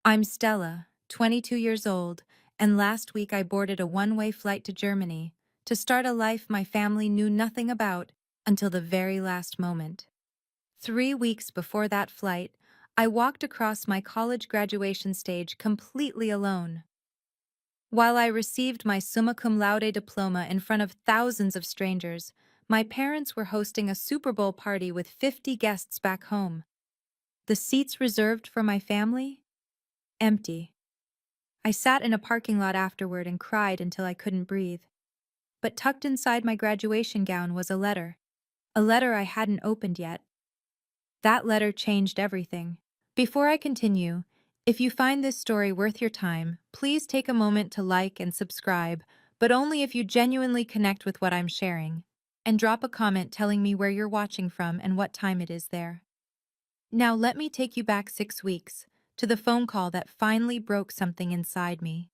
I'm Stella, 22 years old, and last week I boarded a one-way flight to Germany to start a life my family knew nothing about until the very last moment. 3 weeks before that flight, I walked across my college graduation stage completely alone. While I received my summa cum laude diploma in front of thousands of strangers, my parents were hosting a Super Bowl party with 50 guests back home. The seats reserved for my family? Empty. I sat in a parking lot afterward and cried until I couldn't breathe. But tucked inside my graduation gown was a letter I hadn't opened yet. That letter changed everything. Before I continue, if you find this story worth your time, please take a moment to like and subscribe, but only if you genuinely connect with what I'm sharing. And drop a comment telling me where you're watching from and what time it is there. Now let me take you back 6 weeks, to the phone call that finally broke something inside me.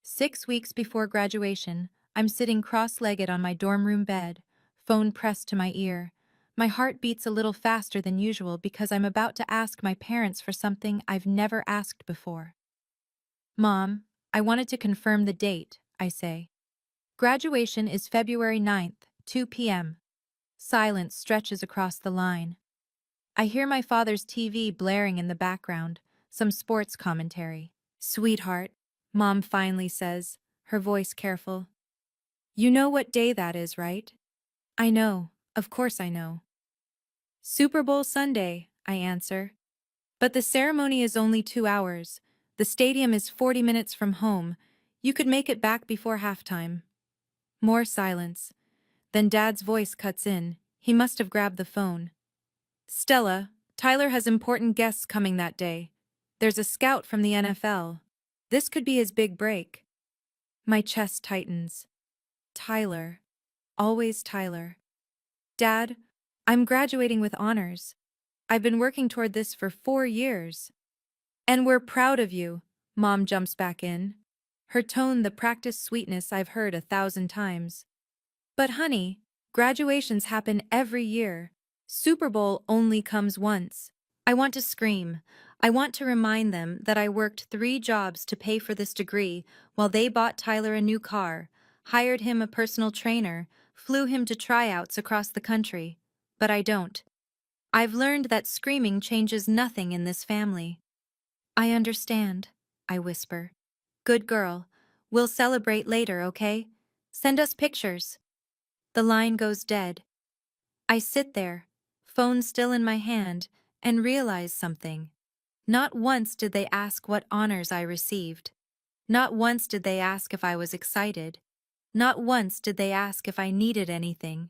6 weeks before graduation, I'm sitting cross-legged on my dorm room bed, phone pressed to my ear. My heart beats a little faster than usual because I'm about to ask my parents for something I've never asked before. Mom, I wanted to confirm the date, I say. Graduation is February 9th, 2 p.m. Silence stretches across the line. I hear my father's TV blaring in the background, some sports commentary. Sweetheart, Mom finally says, her voice careful. You know what day that is, right? I know, of course I know. Super Bowl Sunday, I answer. But the ceremony is only 2 hours. The stadium is 40 minutes from home. You could make it back before halftime. More silence. Then Dad's voice cuts in. He must have grabbed the phone. Stella, Tyler has important guests coming that day. There's a scout from the NFL. This could be his big break. My chest tightens. Tyler. Always Tyler. Dad, I'm graduating with honors. I've been working toward this for 4 years. And we're proud of you, Mom jumps back in. Her tone the practiced sweetness I've heard 1,000 times. But honey, graduations happen every year. Super Bowl only comes once. I want to scream. I want to remind them that I worked 3 jobs to pay for this degree while they bought Tyler a new car, hired him a personal trainer, flew him to tryouts across the country. But I don't. I've learned that screaming changes nothing in this family. I understand, I whisper. Good girl. We'll celebrate later, okay? Send us pictures. The line goes dead. I sit there, phone still in my hand, and realize something. Not once did they ask what honors I received. Not once did they ask if I was excited. Not once did they ask if I needed anything.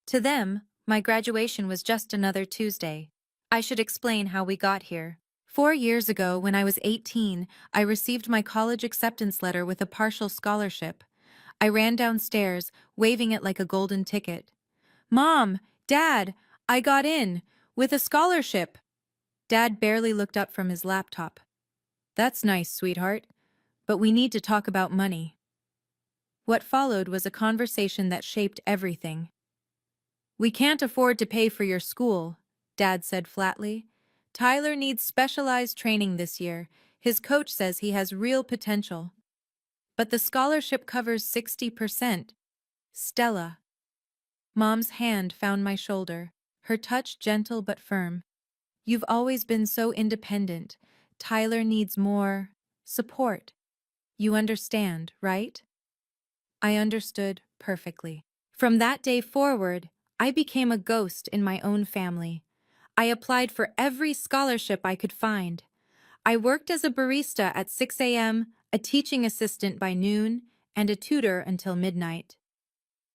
To them, my graduation was just another Tuesday. I should explain how we got here. 4 years ago, when I was 18, I received my college acceptance letter with a partial scholarship. I ran downstairs, waving it like a golden ticket. Mom, Dad, I got in, with a scholarship. Dad barely looked up from his laptop. That's nice, sweetheart, but we need to talk about money. What followed was a conversation that shaped everything. We can't afford to pay for your school, Dad said flatly. Tyler needs specialized training this year. His coach says he has real potential. But the scholarship covers 60%. Stella. Mom's hand found my shoulder, her touch gentle but firm. You've always been so independent. Tyler needs more support. You understand, right? I understood perfectly. From that day forward, I became a ghost in my own family. I applied for every scholarship I could find. I worked as a barista at 6 a.m., a teaching assistant by noon, and a tutor until midnight.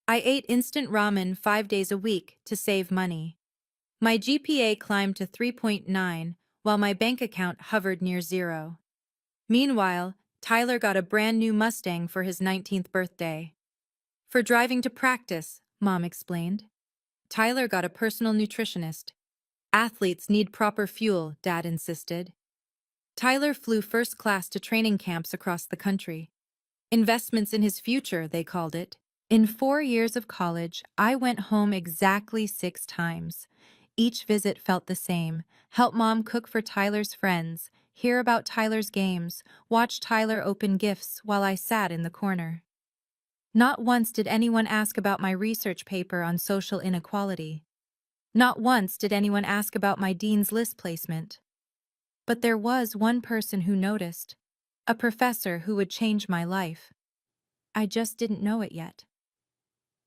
I ate instant ramen 5 days a week to save money. My GPA climbed to 3.9, while my bank account hovered near zero. Meanwhile, Tyler got a brand new Mustang for his 19th birthday. For driving to practice, Mom explained. Tyler got a personal nutritionist. Athletes need proper fuel, Dad insisted. Tyler flew first class to training camps across the country. Investments in his future, they called it. In 4 years of college, I went home exactly 6 times. Each visit felt the same. Help Mom cook for Tyler's friends, hear about Tyler's games, watch Tyler open gifts while I sat in the corner. Not once did anyone ask about my research paper on social inequality. Not once did anyone ask about my dean's list placement. But there was one person who noticed, a professor who would change my life. I just didn't know it yet.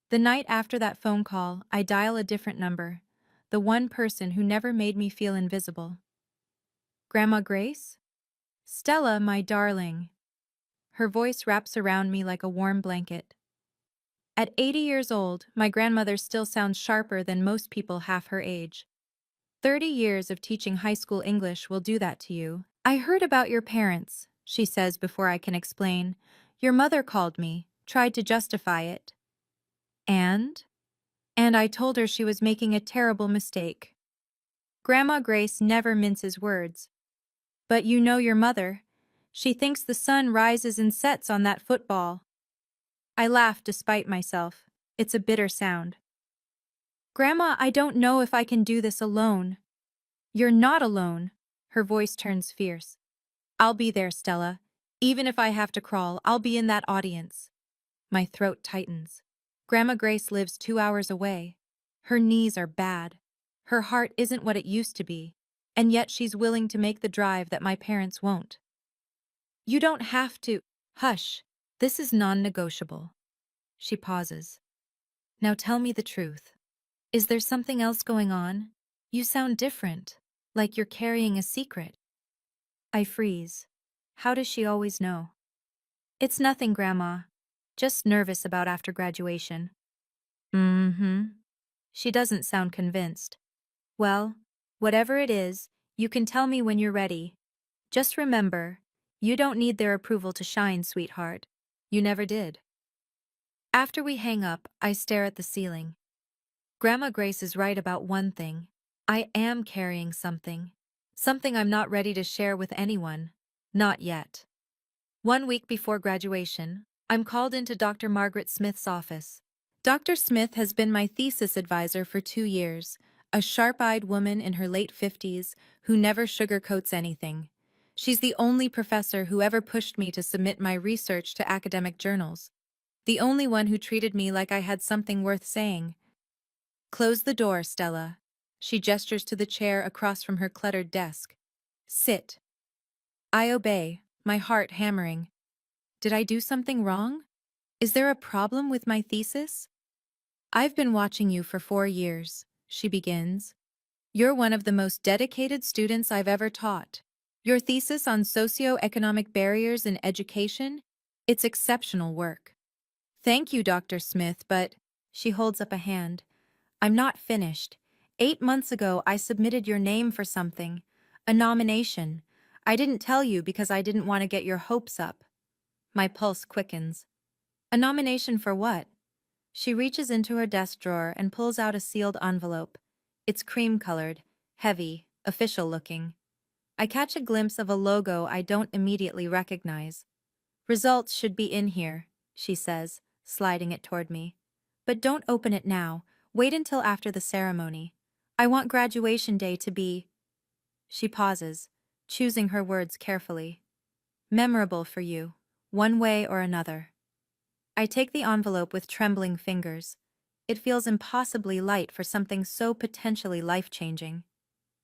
The night after that phone call, I dial a different number, the one person who never made me feel invisible. Grandma Grace? Stella, my darling. Her voice wraps around me like a warm blanket. At 80 years old, my grandmother still sounds sharper than most people half her age. 30 years of teaching high school English will do that to you. I heard about your parents, she says before I can explain. Your mother called me, tried to justify it. And? And I told her she was making a terrible mistake. Grandma Grace never minces words. But you know your mother. She thinks the sun rises and sets on that football. I laugh despite myself. It's a bitter sound. Grandma, I don't know if I can do this alone. You're not alone. Her voice turns fierce. I'll be there, Stella. Even if I have to crawl, I'll be in that audience. My throat tightens. Grandma Grace lives 2 hours away. Her knees are bad. Her heart isn't what it used to be, and yet she's willing to make the drive that my parents won't. You don't have to. Hush. This is non-negotiable. She pauses. Now tell me the truth. Is there something else going on? You sound different, like you're carrying a secret. I freeze. How does she always know? It's nothing, Grandma. Just nervous about after graduation. Mm-hmm. She doesn't sound convinced. Well, whatever it is, you can tell me when you're ready. Just remember, you don't need their approval to shine, sweetheart. You never did. After we hang up, I stare at the ceiling. Grandma Grace is right about one thing. I am carrying something. Something I'm not ready to share with anyone. Not yet. 1 week before graduation, I'm called into Dr. Margaret Smith's office. Dr. Smith has been my thesis advisor for 2 years, a sharp-eyed woman in her late 50s who never sugarcoats anything. She's the only professor who ever pushed me to submit my research to academic journals. The only one who treated me like I had something worth saying. Close the door, Stella. She gestures to the chair across from her cluttered desk. Sit. I obey, my heart hammering. Did I do something wrong? Is there a problem with my thesis? I've been watching you for 4 years, she begins. You're one of the most dedicated students I've ever taught. Your thesis on socio-economic barriers in education? It's exceptional work. Thank you, Dr. Smith, but… She holds up a hand. I'm not finished. 8 months ago, I submitted your name for something. A nomination. I didn't tell you because I didn't want to get your hopes up. My pulse quickens. A nomination for what? She reaches into her desk drawer and pulls out a sealed envelope. It's cream-colored, heavy, official-looking. I catch a glimpse of a logo I don't immediately recognize. Results should be in here, she says, sliding it toward me. But don't open it now. Wait until after the ceremony. I want graduation day to be… She pauses, choosing her words carefully. Memorable for you, one way or another. I take the envelope with trembling fingers. It feels impossibly light for something so potentially life-changing.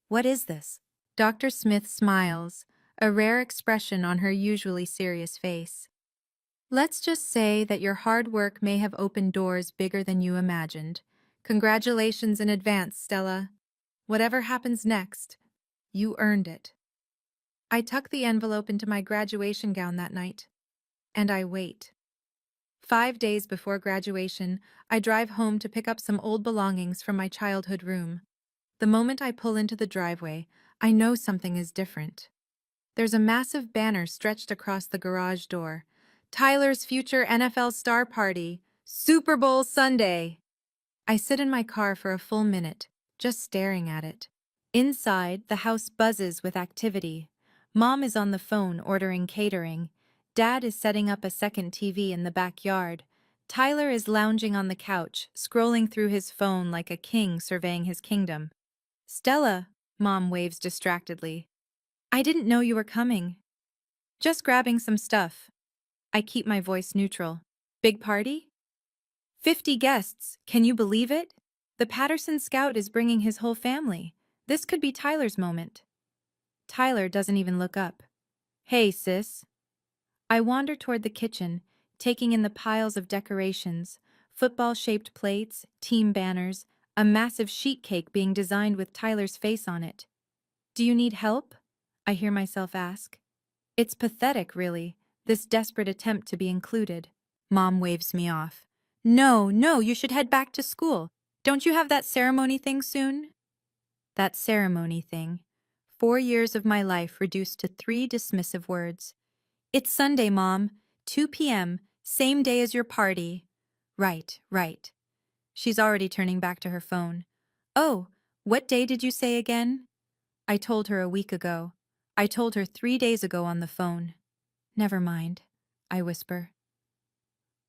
What is this? Dr. Smith smiles, a rare expression on her usually serious face. Let's just say that your hard work may have opened doors bigger than you imagined. Congratulations in advance, Stella. Whatever happens next, you earned it. I tuck the envelope into my graduation gown that night, and I wait. 5 days before graduation, I drive home to pick up some old belongings from my childhood room. The moment I pull into the driveway, I know something is different. There's a massive banner stretched across the garage door. Tyler's future NFL star party, Super Bowl Sunday. I sit in my car for a full minute, just staring at it. Inside, the house buzzes with activity. Mom is on the phone ordering catering. Dad is setting up a second TV in the backyard. Tyler is lounging on the couch, scrolling through his phone like a king surveying his kingdom. Stella, Mom waves distractedly. I didn't know you were coming. Just grabbing some stuff. I keep my voice neutral. Big party? 50 guests, can you believe it? The Patterson Scout is bringing his whole family. This could be Tyler's moment. Tyler doesn't even look up. Hey, sis. I wander toward the kitchen, taking in the piles of decorations, football-shaped plates, team banners, a massive sheet cake being designed with Tyler's face on it. Do you need help? I hear myself ask. It's pathetic, really, this desperate attempt to be included. Mom waves me off. No, no, you should head back to school. Don't you have that ceremony thing soon? That ceremony thing. 4 years of my life reduced to 3 dismissive words. It's Sunday, Mom. 2 p.m., same day as your party. Right, right. She's already turning back to her phone. Oh, what day did you say again? I told her a week ago. I told her 3 days ago on the phone. Never mind, I whisper.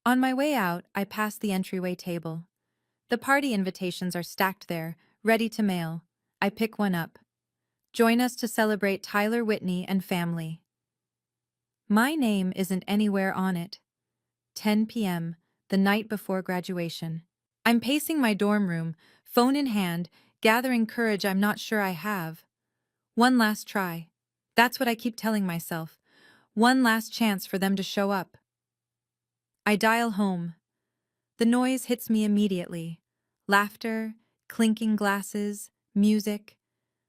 On my way out, I pass the entryway table. The party invitations are stacked there, ready to mail. I pick one up. Join us to celebrate Tyler Whitney and family. My name isn't anywhere on it. 10 p.m., the night before graduation. I'm pacing my dorm room, phone in hand, gathering courage I'm not sure I have. One last try. That's what I keep telling myself. One last chance for them to show up. I dial home. The noise hits me immediately. Laughter, clinking glasses, music.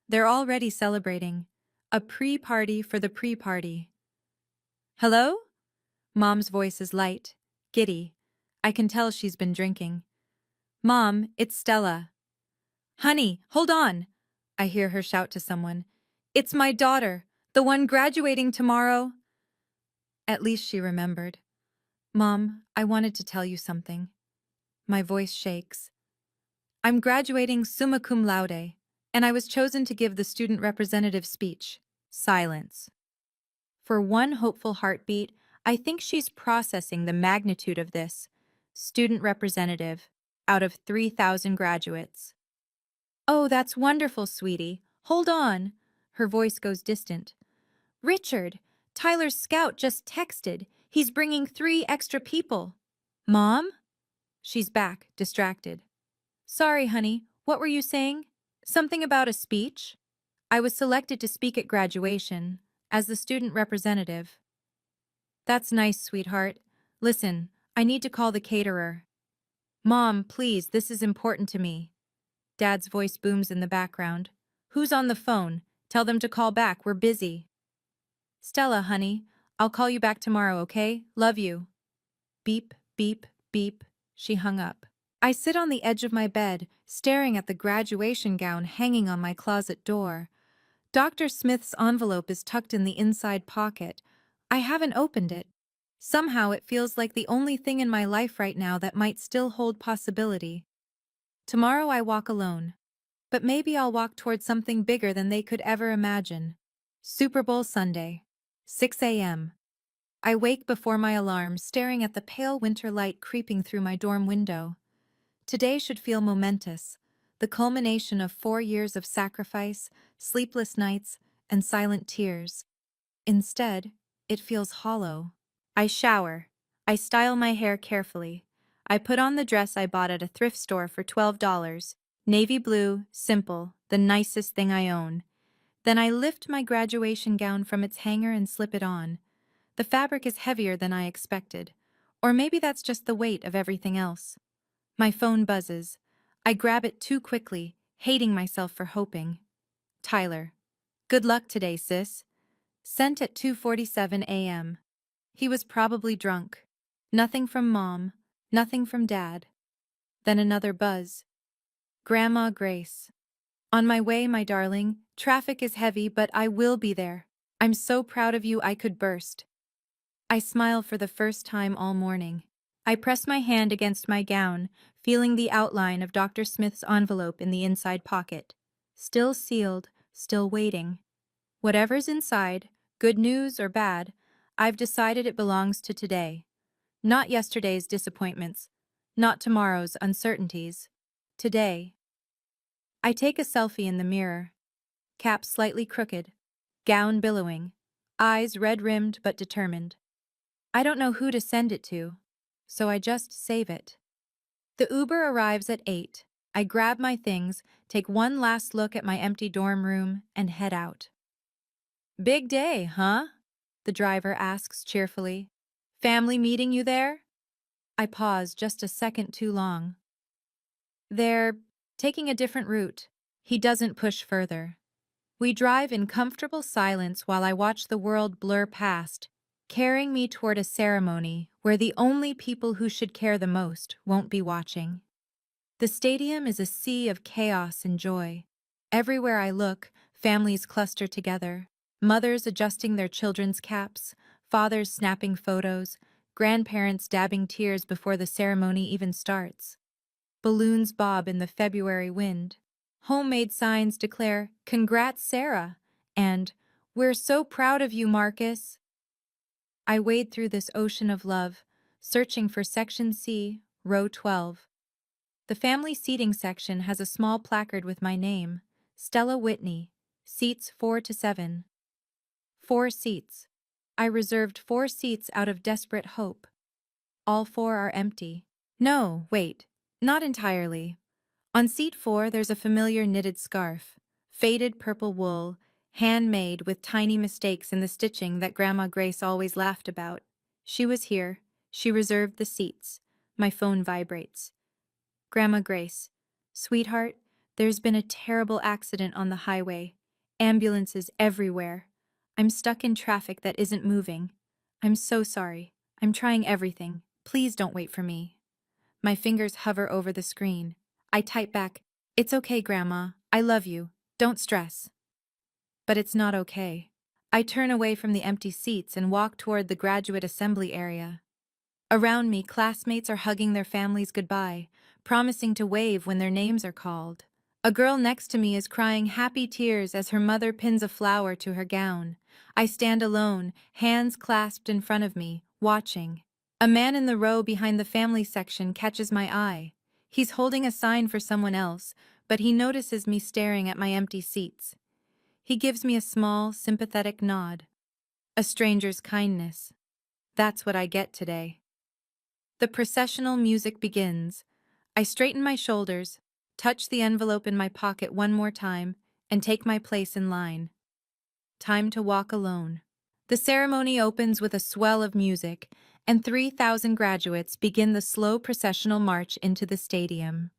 They're already celebrating. A pre-party for the pre-party. Hello? Mom's voice is light, giddy. I can tell she's been drinking. Mom, it's Stella. Honey, hold on! I hear her shout to someone. It's my daughter, the one graduating tomorrow. At least she remembered. Mom, I wanted to tell you something. My voice shakes. I'm graduating summa cum laude, and I was chosen to give the student representative speech. Silence. For one hopeful heartbeat, I think she's processing the magnitude of this. Student representative, out of 3,000 graduates. Oh, that's wonderful, sweetie. Hold on. Her voice goes distant. Richard, Tyler's scout just texted. He's bringing 3 extra people. Mom? She's back, distracted. Sorry, honey. What were you saying? Something about a speech? I was selected to speak at graduation, as the student representative. That's nice, sweetheart. Listen, I need to call the caterer. Mom, please, this is important to me. Dad's voice booms in the background. Who's on the phone? Tell them to call back, we're busy. Stella, honey, I'll call you back tomorrow, okay? Love you. Beep, beep, beep. She hung up. I sit on the edge of my bed, staring at the graduation gown hanging on my closet door. Dr. Smith's envelope is tucked in the inside pocket. I haven't opened it. Somehow it feels like the only thing in my life right now that might still hold possibility. Tomorrow I walk alone. But maybe I'll walk toward something bigger than they could ever imagine. Super Bowl Sunday. 6 a.m. I wake before my alarm, staring at the pale winter light creeping through my dorm window. Today should feel momentous, the culmination of 4 years of sacrifice, sleepless nights, and silent tears. Instead, it feels hollow. I shower. I style my hair carefully. I put on the dress I bought at a thrift store for $12, navy blue, simple, the nicest thing I own. Then I lift my graduation gown from its hanger and slip it on. The fabric is heavier than I expected, or maybe that's just the weight of everything else. My phone buzzes. I grab it too quickly, hating myself for hoping. Tyler. Good luck today, sis. Sent at 2:47 a.m. He was probably drunk. Nothing from Mom, nothing from Dad. Then another buzz. Grandma Grace. On my way, my darling. Traffic is heavy, but I will be there. I'm so proud of you I could burst. I smile for the first time all morning. I press my hand against my gown, feeling the outline of Dr. Smith's envelope in the inside pocket. Still sealed, still waiting. Whatever's inside, good news or bad, I've decided it belongs to today. Not yesterday's disappointments, not tomorrow's uncertainties. Today. I take a selfie in the mirror. Cap slightly crooked. gown billowing, eyes red-rimmed but determined. I don't know who to send it to, so I just save it. The Uber arrives at 8. I grab my things, take one last look at my empty dorm room, and head out. Big day, huh? The driver asks cheerfully. Family meeting you there? I pause just a second too long. They're taking a different route. He doesn't push further. We drive in comfortable silence while I watch the world blur past, carrying me toward a ceremony where the only people who should care the most won't be watching. The stadium is a sea of chaos and joy. Everywhere I look, families cluster together, mothers adjusting their children's caps, fathers snapping photos, grandparents dabbing tears before the ceremony even starts. Balloons bob in the February wind. Homemade signs declare, "Congrats, Sarah," and "We're so proud of you, Marcus." I wade through this ocean of love, searching for Section C, Row 12. The family seating section has a small placard with my name, Stella Whitney, seats 4 to 7. 4 seats. I reserved 4 seats out of desperate hope. All 4 are empty. No, wait, not entirely. On seat 4, there's a familiar knitted scarf, faded purple wool, handmade with tiny mistakes in the stitching that Grandma Grace always laughed about. She was here. She reserved the seats. My phone vibrates. Grandma Grace, sweetheart, there's been a terrible accident on the highway. Ambulances everywhere. I'm stuck in traffic that isn't moving. I'm so sorry. I'm trying everything. Please don't wait for me. My fingers hover over the screen. I type back, "It's okay, Grandma. I love you. Don't stress." But it's not okay. I turn away from the empty seats and walk toward the graduate assembly area. Around me, classmates are hugging their families goodbye, promising to wave when their names are called. A girl next to me is crying happy tears as her mother pins a flower to her gown. I stand alone, hands clasped in front of me, watching. A man in the row behind the family section catches my eye. He's holding a sign for someone else, but he notices me staring at my empty seats. He gives me a small, sympathetic nod. A stranger's kindness. That's what I get today. The processional music begins. I straighten my shoulders, touch the envelope in my pocket one more time, and take my place in line. Time to walk alone. The ceremony opens with a swell of music, and 3,000 graduates begin the slow processional march into the stadium.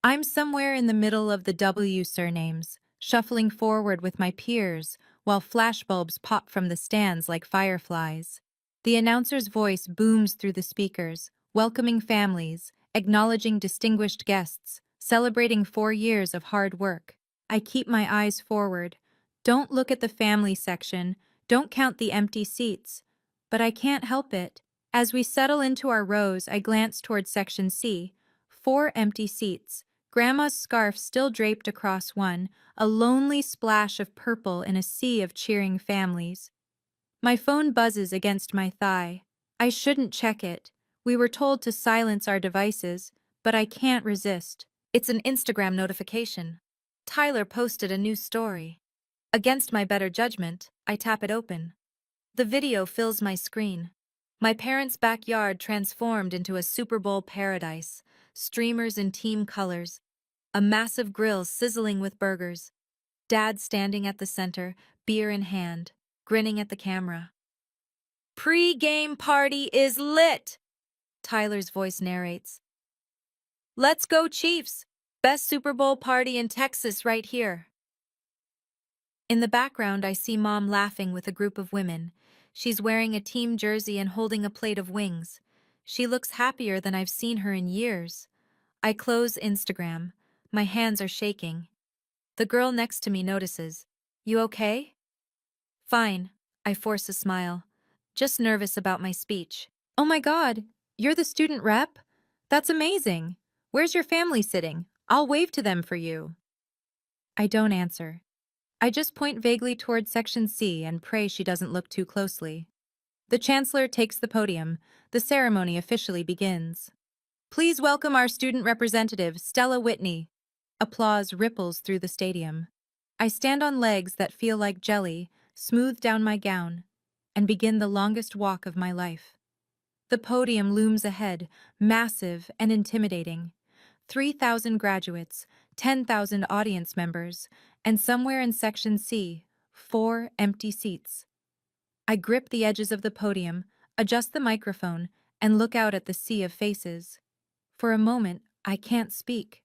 I'm somewhere in the middle of the W surnames, shuffling forward with my peers, while flashbulbs pop from the stands like fireflies. The announcer's voice booms through the speakers, welcoming families, acknowledging distinguished guests, celebrating 4 years of hard work. I keep my eyes forward. Don't look at the family section, don't count the empty seats. But I can't help it. As we settle into our rows, I glance toward Section C, 4 empty seats. Grandma's scarf still draped across one, a lonely splash of purple in a sea of cheering families. My phone buzzes against my thigh. I shouldn't check it. We were told to silence our devices, but I can't resist. It's an Instagram notification. Tyler posted a new story. Against my better judgment, I tap it open. The video fills my screen. My parents' backyard transformed into a Super Bowl paradise, streamers in team colors, a massive grill sizzling with burgers, Dad standing at the center, beer in hand, grinning at the camera. "Pre-game party is lit," Tyler's voice narrates. "Let's go Chiefs! Best Super Bowl party in Texas right here." In the background, I see Mom laughing with a group of women. She's wearing a team jersey and holding a plate of wings. She looks happier than I've seen her in years. I close Instagram. My hands are shaking. The girl next to me notices. "You okay?" "Fine," I force a smile. "Just nervous about my speech." "Oh my God, you're the student rep? That's amazing. Where's your family sitting? I'll wave to them for you." I don't answer. I just point vaguely toward Section C and pray she doesn't look too closely. The chancellor takes the podium. The ceremony officially begins. "Please welcome our student representative, Stella Whitney." Applause ripples through the stadium. I stand on legs that feel like jelly, smooth down my gown, and begin the longest walk of my life. The podium looms ahead, massive and intimidating. 3,000 graduates, 10,000 audience members, and somewhere in Section C, 4 empty seats. I grip the edges of the podium, adjust the microphone, and look out at the sea of faces. For a moment, I can't speak.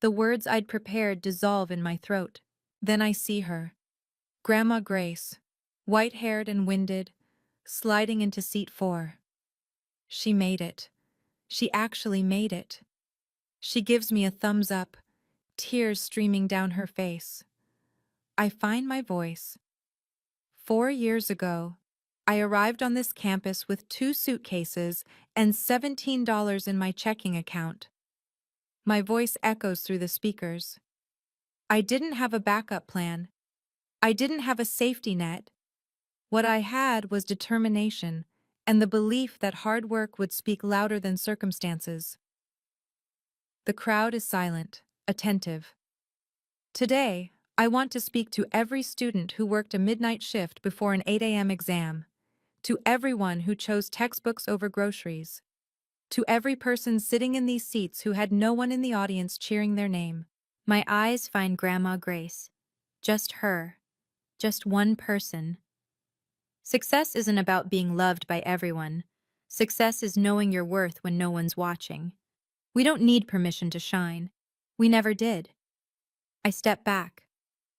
The words I'd prepared dissolve in my throat. Then I see her. Grandma Grace, white-haired and winded, sliding into seat 4. She made it. She actually made it. She gives me a thumbs up, tears streaming down her face. I find my voice. 4 years ago, I arrived on this campus with 2 suitcases and $17 in my checking account. My voice echoes through the speakers. I didn't have a backup plan. I didn't have a safety net. What I had was determination and the belief that hard work would speak louder than circumstances. The crowd is silent, attentive. Today, I want to speak to every student who worked a midnight shift before an 8 a.m. exam, to everyone who chose textbooks over groceries, to every person sitting in these seats who had no one in the audience cheering their name. My eyes find Grandma Grace. Just her. Just one person. Success isn't about being loved by everyone. Success is knowing your worth when no one's watching. We don't need permission to shine. We never did. I step back.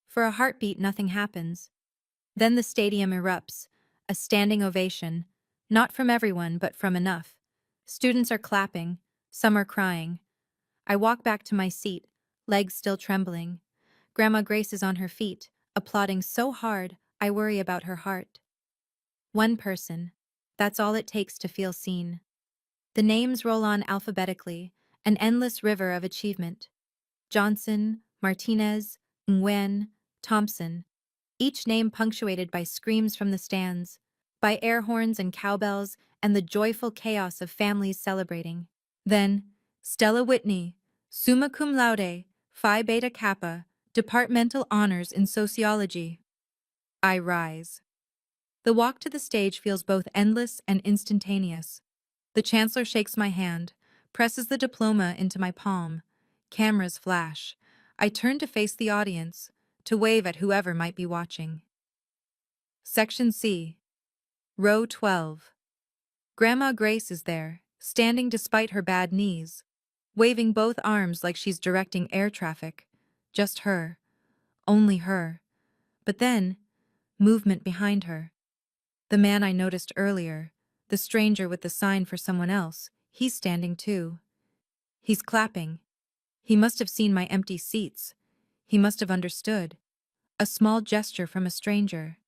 For a heartbeat, nothing happens. Then the stadium erupts, a standing ovation, not from everyone, but from enough. Students are clapping, some are crying. I walk back to my seat, legs still trembling. Grandma Grace is on her feet, applauding so hard, I worry about her heart. One person. That's all it takes to feel seen. The names roll on alphabetically, an endless river of achievement. Johnson, Martinez, Nguyen, Thompson, each name punctuated by screams from the stands, by air horns and cowbells, and the joyful chaos of families celebrating. Then, Stella Whitney, summa cum laude, Phi Beta Kappa, departmental honors in sociology. I rise. The walk to the stage feels both endless and instantaneous. The chancellor shakes my hand, presses the diploma into my palm. Cameras flash. I turn to face the audience, to wave at whoever might be watching. Section C. Row 12. Grandma Grace is there, standing despite her bad knees, waving both arms like she's directing air traffic. Just her. Only her. But then, movement behind her. The man I noticed earlier, the stranger with the sign for someone else, he's standing too. He's clapping. He must have seen my empty seats. He must have understood. A small gesture from a stranger.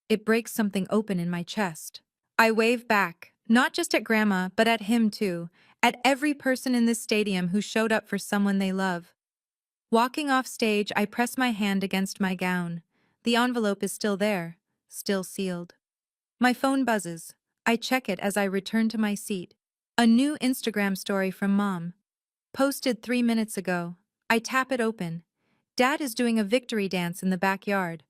It breaks something open in my chest. I wave back, not just at Grandma, but at him too, at every person in this stadium who showed up for someone they love. Walking off stage, I press my hand against my gown. The envelope is still there, still sealed. My phone buzzes. I check it as I return to my seat. A new Instagram story from Mom. Posted 3 minutes ago. I tap it open. Dad is doing a victory dance in the backyard.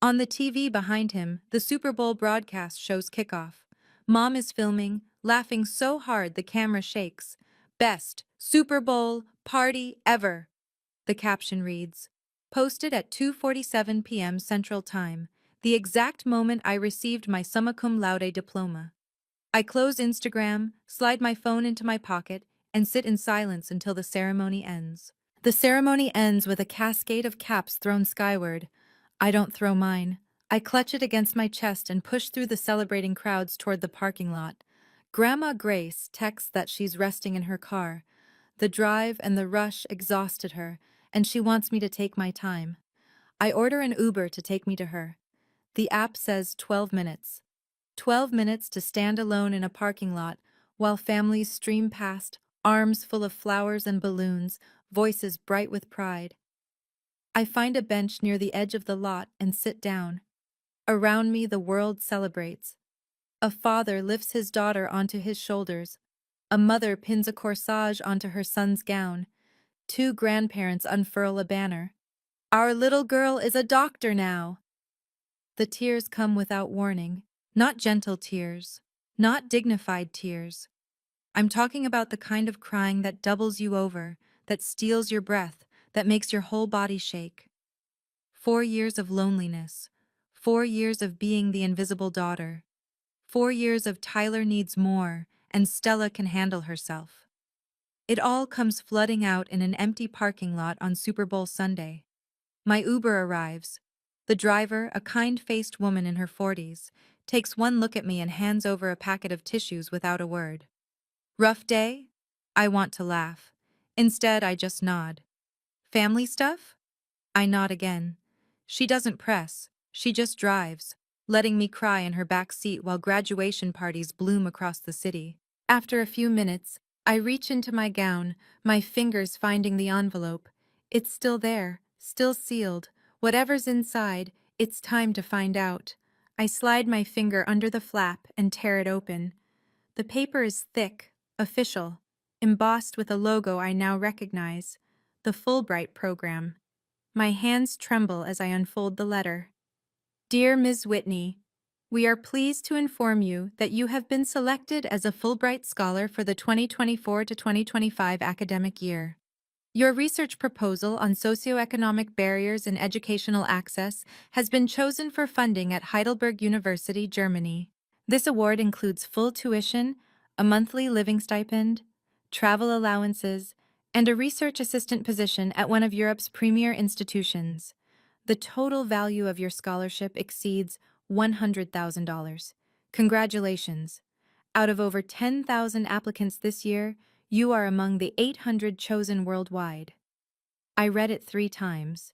On the TV behind him, the Super Bowl broadcast shows kickoff. Mom is filming, laughing so hard the camera shakes. Best Super Bowl party ever. The caption reads, posted at 2:47 p.m. Central Time, the exact moment I received my summa cum laude diploma. I close Instagram, slide my phone into my pocket, and sit in silence until the ceremony ends. The ceremony ends with a cascade of caps thrown skyward. I don't throw mine. I clutch it against my chest and push through the celebrating crowds toward the parking lot. Grandma Grace texts that she's resting in her car. The drive and the rush exhausted her, and she wants me to take my time. I order an Uber to take me to her. The app says 12 minutes. 12 minutes to stand alone in a parking lot while families stream past, arms full of flowers and balloons, voices bright with pride. I find a bench near the edge of the lot and sit down. Around me, the world celebrates. A father lifts his daughter onto his shoulders. A mother pins a corsage onto her son's gown. 2 grandparents unfurl a banner. Our little girl is a doctor now. The tears come without warning. Not gentle tears. Not dignified tears. I'm talking about the kind of crying that doubles you over, that steals your breath, that makes your whole body shake. 4 years of loneliness. 4 years of being the invisible daughter. 4 years of Tyler needs more, and Stella can handle herself. It all comes flooding out in an empty parking lot on Super Bowl Sunday. My Uber arrives. The driver, a kind-faced woman in her 40s, takes one look at me and hands over a packet of tissues without a word. Rough day? I want to laugh. Instead, I just nod. Family stuff? I nod again. She doesn't press. She just drives, letting me cry in her back seat while graduation parties bloom across the city. After a few minutes, I reach into my gown, my fingers finding the envelope. It's still there, still sealed. Whatever's inside, it's time to find out. I slide my finger under the flap and tear it open. The paper is thick, official, embossed with a logo I now recognize, the Fulbright program. My hands tremble as I unfold the letter. Dear Ms. Whitney, we are pleased to inform you that you have been selected as a Fulbright Scholar for the 2024 to 2025 academic year. Your research proposal on socioeconomic barriers in educational access has been chosen for funding at Heidelberg University, Germany. This award includes full tuition, a monthly living stipend, travel allowances, and a research assistant position at one of Europe's premier institutions. The total value of your scholarship exceeds $100,000. Congratulations! Out of over 10,000 applicants this year, you are among the 800 chosen worldwide. I read it 3 times.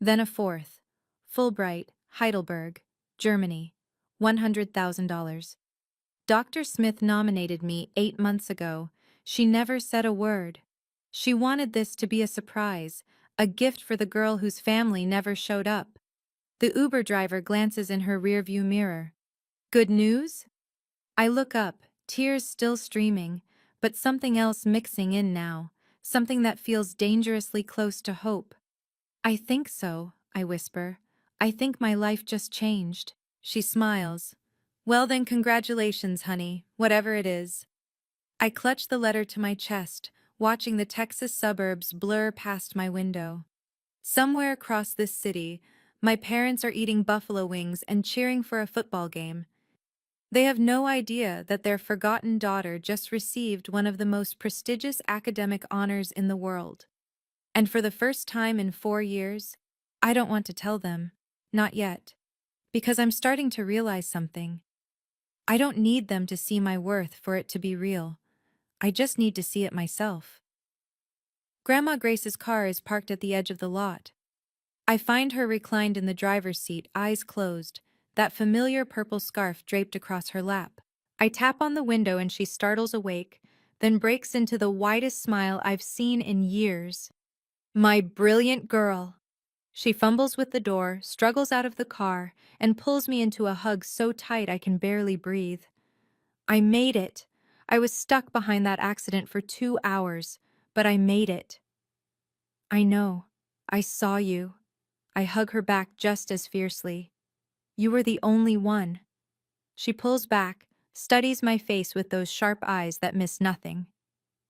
Then a fourth. Fulbright, Heidelberg, Germany. $100,000. Dr. Smith nominated me 8 months ago. She never said a word. She wanted this to be a surprise, a gift for the girl whose family never showed up. The Uber driver glances in her rearview mirror. Good news? I look up, tears still streaming, but something else mixing in now, something that feels dangerously close to hope. I think so, I whisper. I think my life just changed. She smiles. Well then, congratulations, honey, whatever it is. I clutch the letter to my chest, watching the Texas suburbs blur past my window. Somewhere across this city, my parents are eating buffalo wings and cheering for a football game. They have no idea that their forgotten daughter just received one of the most prestigious academic honors in the world. And for the first time in 4 years, I don't want to tell them. Not yet. Because I'm starting to realize something. I don't need them to see my worth for it to be real. I just need to see it myself. Grandma Grace's car is parked at the edge of the lot. I find her reclined in the driver's seat, eyes closed, that familiar purple scarf draped across her lap. I tap on the window and she startles awake, then breaks into the widest smile I've seen in years. My brilliant girl. She fumbles with the door, struggles out of the car, and pulls me into a hug so tight I can barely breathe. I made it. I was stuck behind that accident for 2 hours, but I made it. I know. I saw you. I hug her back just as fiercely. You were the only one. She pulls back, studies my face with those sharp eyes that miss nothing.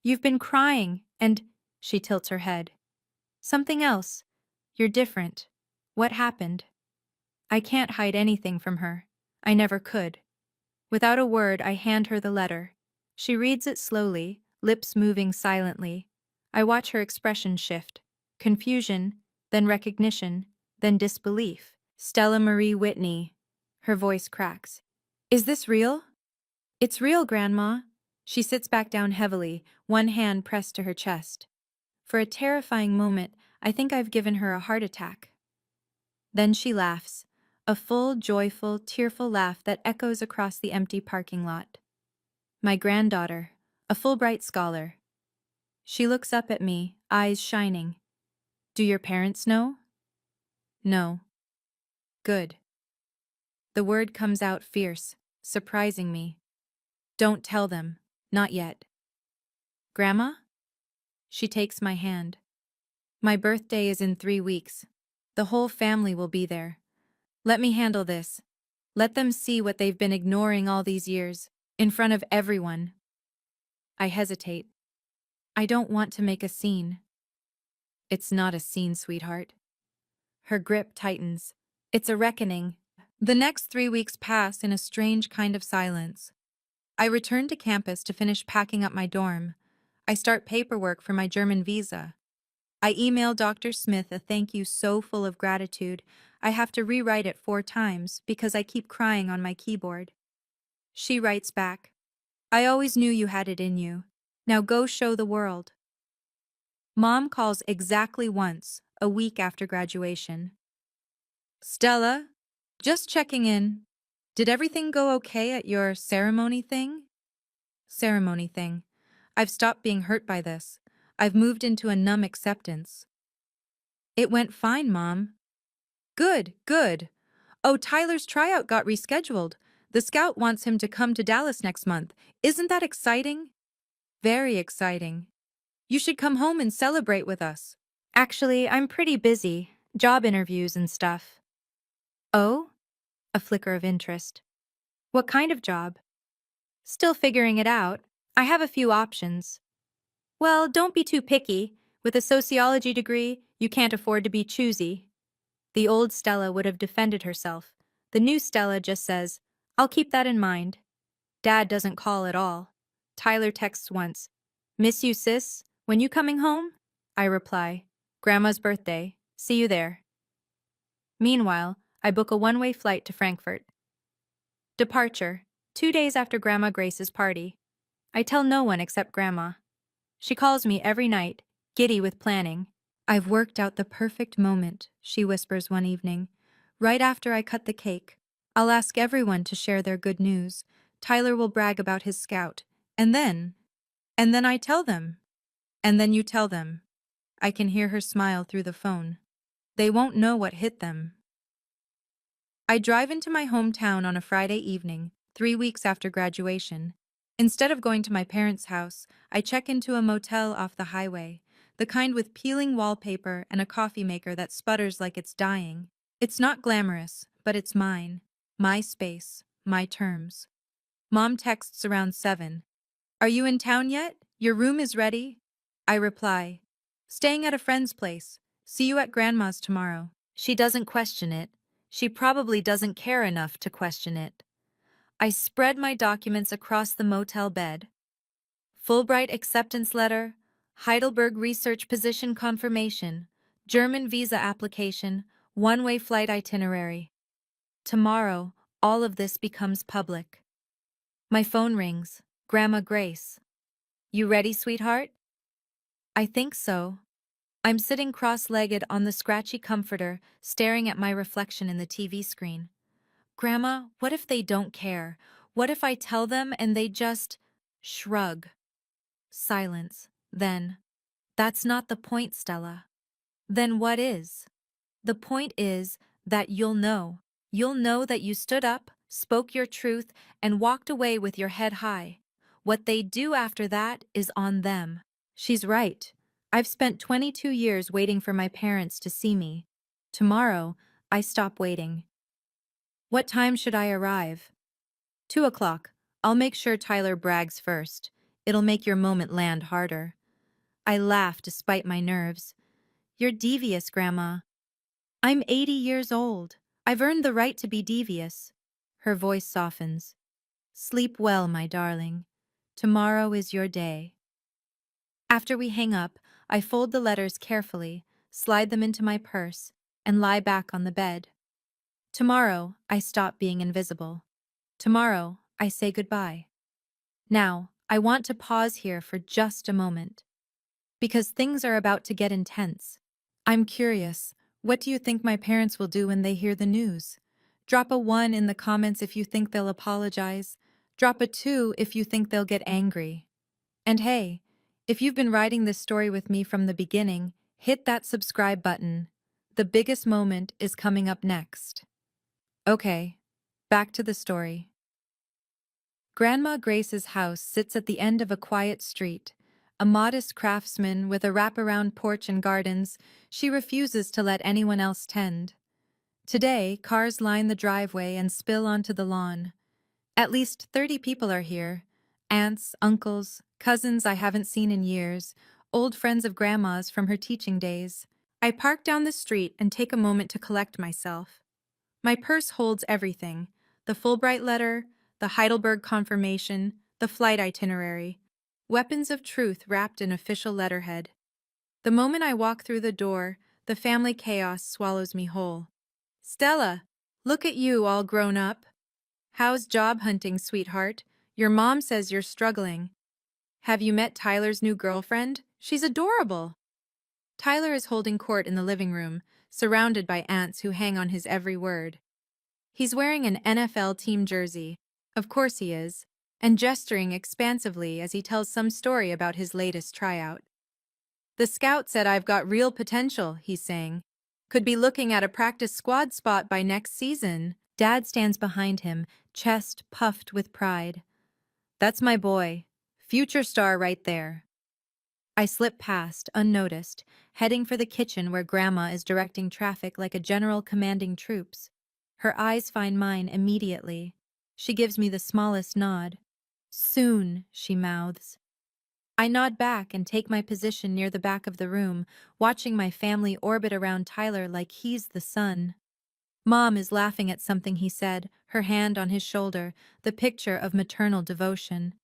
You've been crying, and she tilts her head. Something else. You're different. What happened? I can't hide anything from her. I never could. Without a word, I hand her the letter. She reads it slowly, lips moving silently. I watch her expression shift. Confusion, then recognition, then disbelief. Stella Marie Whitney. Her voice cracks. Is this real? It's real, Grandma. She sits back down heavily, one hand pressed to her chest. For a terrifying moment, I think I've given her a heart attack. Then she laughs, a full, joyful, tearful laugh that echoes across the empty parking lot. My granddaughter, a Fulbright scholar. She looks up at me, eyes shining. Do your parents know? No. Good. The word comes out fierce, surprising me. Don't tell them, not yet. Grandma? She takes my hand. My birthday is in 3 weeks. The whole family will be there. Let me handle this. Let them see what they've been ignoring all these years, in front of everyone. I hesitate. I don't want to make a scene. It's not a scene, sweetheart. Her grip tightens. It's a reckoning. The next 3 weeks pass in a strange kind of silence. I return to campus to finish packing up my dorm. I start paperwork for my German visa. I email Dr. Smith a thank you so full of gratitude, I have to rewrite it 4 times because I keep crying on my keyboard. She writes back, I always knew you had it in you. Now go show the world. Mom calls exactly once, a week after graduation. Stella, just checking in. Did everything go okay at your ceremony thing? Ceremony thing. I've stopped being hurt by this. I've moved into a numb acceptance. It went fine, Mom. Good, good. Oh, Tyler's tryout got rescheduled. The scout wants him to come to Dallas next month. Isn't that exciting? Very exciting. You should come home and celebrate with us. Actually, I'm pretty busy. Job interviews and stuff. Oh? A flicker of interest. What kind of job? Still figuring it out. I have a few options. Well, don't be too picky. With a sociology degree, you can't afford to be choosy. The old Stella would have defended herself. The new Stella just says, I'll keep that in mind. Dad doesn't call at all. Tyler texts once, Miss you, sis. When you coming home? I reply, Grandma's birthday. See you there. Meanwhile, I book a one-way flight to Frankfurt. Departure, 2 days after Grandma Grace's party. I tell no one except Grandma. She calls me every night, giddy with planning. I've worked out the perfect moment, she whispers one evening. Right after I cut the cake, I'll ask everyone to share their good news. Tyler will brag about his scout. And then I tell them. And then you tell them. I can hear her smile through the phone. They won't know what hit them. I drive into my hometown on a Friday evening, 3 weeks after graduation. Instead of going to my parents' house, I check into a motel off the highway, the kind with peeling wallpaper and a coffee maker that sputters like it's dying. It's not glamorous, but it's mine. My space, my terms. Mom texts around 7. Are you in town yet? Your room is ready? I reply, staying at a friend's place. See you at Grandma's tomorrow. She doesn't question it. She probably doesn't care enough to question it. I spread my documents across the motel bed. Fulbright acceptance letter, Heidelberg research position confirmation, German visa application, one-way flight itinerary. Tomorrow, all of this becomes public. My phone rings. Grandma Grace. You ready, sweetheart? I think so. I'm sitting cross-legged on the scratchy comforter, staring at my reflection in the TV screen. Grandma, what if they don't care? What if I tell them and they just shrug? Silence. Then, that's not the point, Stella. Then what is? The point is that you'll know. You'll know that you stood up, spoke your truth, and walked away with your head high. What they do after that is on them. She's right. I've spent 22 years waiting for my parents to see me. Tomorrow, I stop waiting. What time should I arrive? 2 o'clock. I'll make sure Tyler brags first. It'll make your moment land harder. I laugh despite my nerves. You're devious, Grandma. I'm 80 years old. I've earned the right to be devious. Her voice softens. Sleep well, my darling. Tomorrow is your day. After we hang up, I fold the letters carefully, slide them into my purse, and lie back on the bed. Tomorrow, I stop being invisible. Tomorrow, I say goodbye. Now, I want to pause here for just a moment. Because things are about to get intense. I'm curious, what do you think my parents will do when they hear the news? Drop a 1 in the comments if you think they'll apologize. Drop a 2 if you think they'll get angry. And hey, if you've been writing this story with me from the beginning, hit that subscribe button. The biggest moment is coming up next. Okay, back to the story. Grandma Grace's house sits at the end of a quiet street. A modest craftsman with a wraparound porch and gardens, she refuses to let anyone else tend. Today, cars line the driveway and spill onto the lawn. At least 30 people are here. Aunts, uncles, cousins I haven't seen in years, old friends of Grandma's from her teaching days. I park down the street and take a moment to collect myself. My purse holds everything: the Fulbright letter, the Heidelberg confirmation, the flight itinerary. Weapons of truth wrapped in official letterhead. The moment I walk through the door, the family chaos swallows me whole. Stella, look at you all grown up. How's job hunting, sweetheart? Your mom says you're struggling. Have you met Tyler's new girlfriend? She's adorable. Tyler is holding court in the living room, surrounded by aunts who hang on his every word. He's wearing an NFL team jersey. Of course he is, and gesturing expansively as he tells some story about his latest tryout. The scout said I've got real potential, he's saying. Could be looking at a practice squad spot by next season. Dad stands behind him, chest puffed with pride. That's my boy. Future star right there. I slip past, unnoticed, heading for the kitchen where Grandma is directing traffic like a general commanding troops. Her eyes find mine immediately. She gives me the smallest nod. Soon, she mouths. I nod back and take my position near the back of the room, watching my family orbit around Tyler like he's the sun. Mom is laughing at something he said, her hand on his shoulder, the picture of maternal devotion.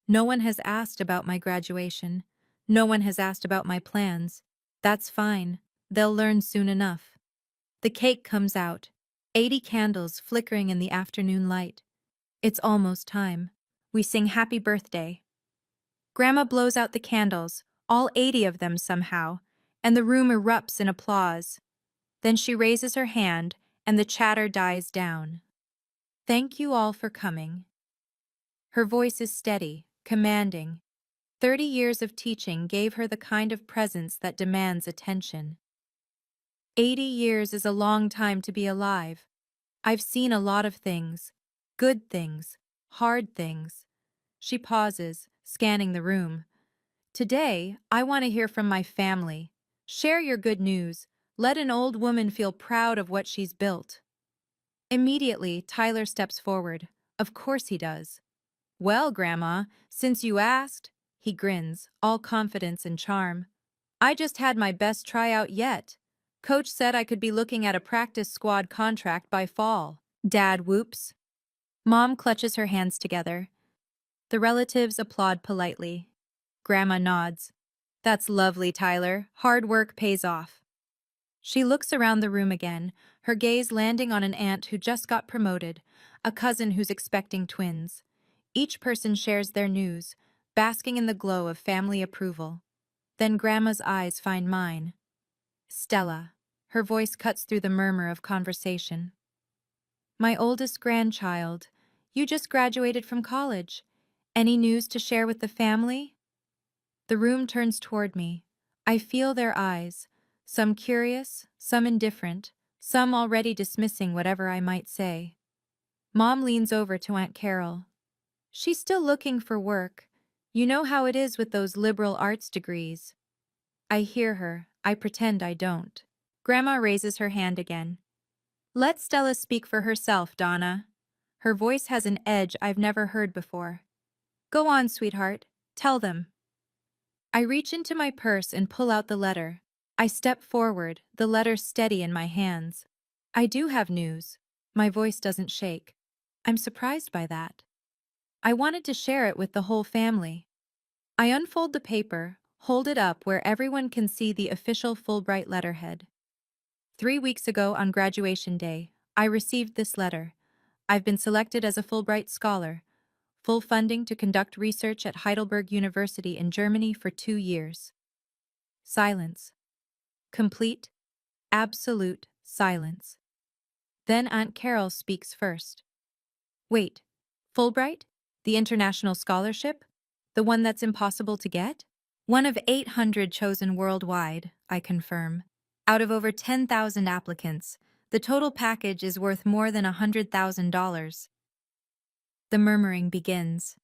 No one has asked about my graduation. No one has asked about my plans. That's fine. They'll learn soon enough. The cake comes out, 80 candles flickering in the afternoon light. It's almost time. We sing happy birthday. Grandma blows out the candles, all 80 of them somehow, and the room erupts in applause. Then she raises her hand, and the chatter dies down. Thank you all for coming. Her voice is steady, commanding. 30 years of teaching gave her the kind of presence that demands attention. 80 years is a long time to be alive. I've seen a lot of things. Good things. Hard things. She pauses, scanning the room. Today, I want to hear from my family. Share your good news. Let an old woman feel proud of what she's built. Immediately, Tyler steps forward. Of course he does. Well, Grandma, since you asked, he grins, all confidence and charm. I just had my best tryout yet. Coach said I could be looking at a practice squad contract by fall. Dad whoops. Mom clutches her hands together. The relatives applaud politely. Grandma nods. That's lovely, Tyler. Hard work pays off. She looks around the room again, her gaze landing on an aunt who just got promoted, a cousin who's expecting twins. Each person shares their news, basking in the glow of family approval. Then Grandma's eyes find mine. Stella. Her voice cuts through the murmur of conversation. My oldest grandchild, you just graduated from college. Any news to share with the family? The room turns toward me. I feel their eyes, some curious, some indifferent, some already dismissing whatever I might say. Mom leans over to Aunt Carol. She's still looking for work. You know how it is with those liberal arts degrees. I hear her. I pretend I don't. Grandma raises her hand again. Let Stella speak for herself, Donna. Her voice has an edge I've never heard before. Go on, sweetheart. Tell them. I reach into my purse and pull out the letter. I step forward, the letter steady in my hands. I do have news. My voice doesn't shake. I'm surprised by that. I wanted to share it with the whole family. I unfold the paper, hold it up where everyone can see the official Fulbright letterhead. 3 weeks ago on graduation day, I received this letter. I've been selected as a Fulbright scholar. Full funding to conduct research at Heidelberg University in Germany for 2 years. Silence. Complete, absolute silence. Then Aunt Carol speaks first. Wait, Fulbright? The international scholarship? The one that's impossible to get? One of 800 chosen worldwide, I confirm. Out of over 10,000 applicants, the total package is worth more than $100,000. The murmuring begins.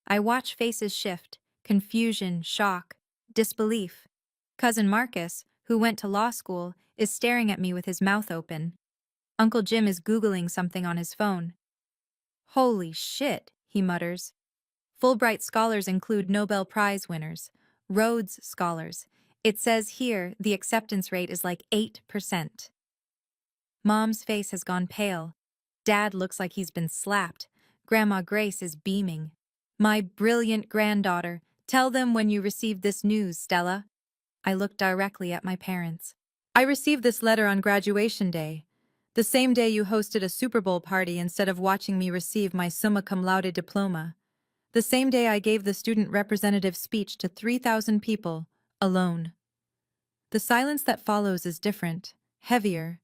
I watch faces shift, confusion, shock, disbelief. Cousin Marcus, who went to law school, is staring at me with his mouth open. Uncle Jim is Googling something on his phone. Holy shit, he mutters. Fulbright scholars include Nobel Prize winners, Rhodes scholars. It says here the acceptance rate is like 8%. Mom's face has gone pale. Dad looks like he's been slapped. Grandma Grace is beaming. My brilliant granddaughter, tell them when you received this news, Stella. I look directly at my parents. I received this letter on graduation day, the same day you hosted a Super Bowl party instead of watching me receive my summa cum laude diploma. The same day I gave the student representative speech to 3,000 people, alone. The silence that follows is different, heavier.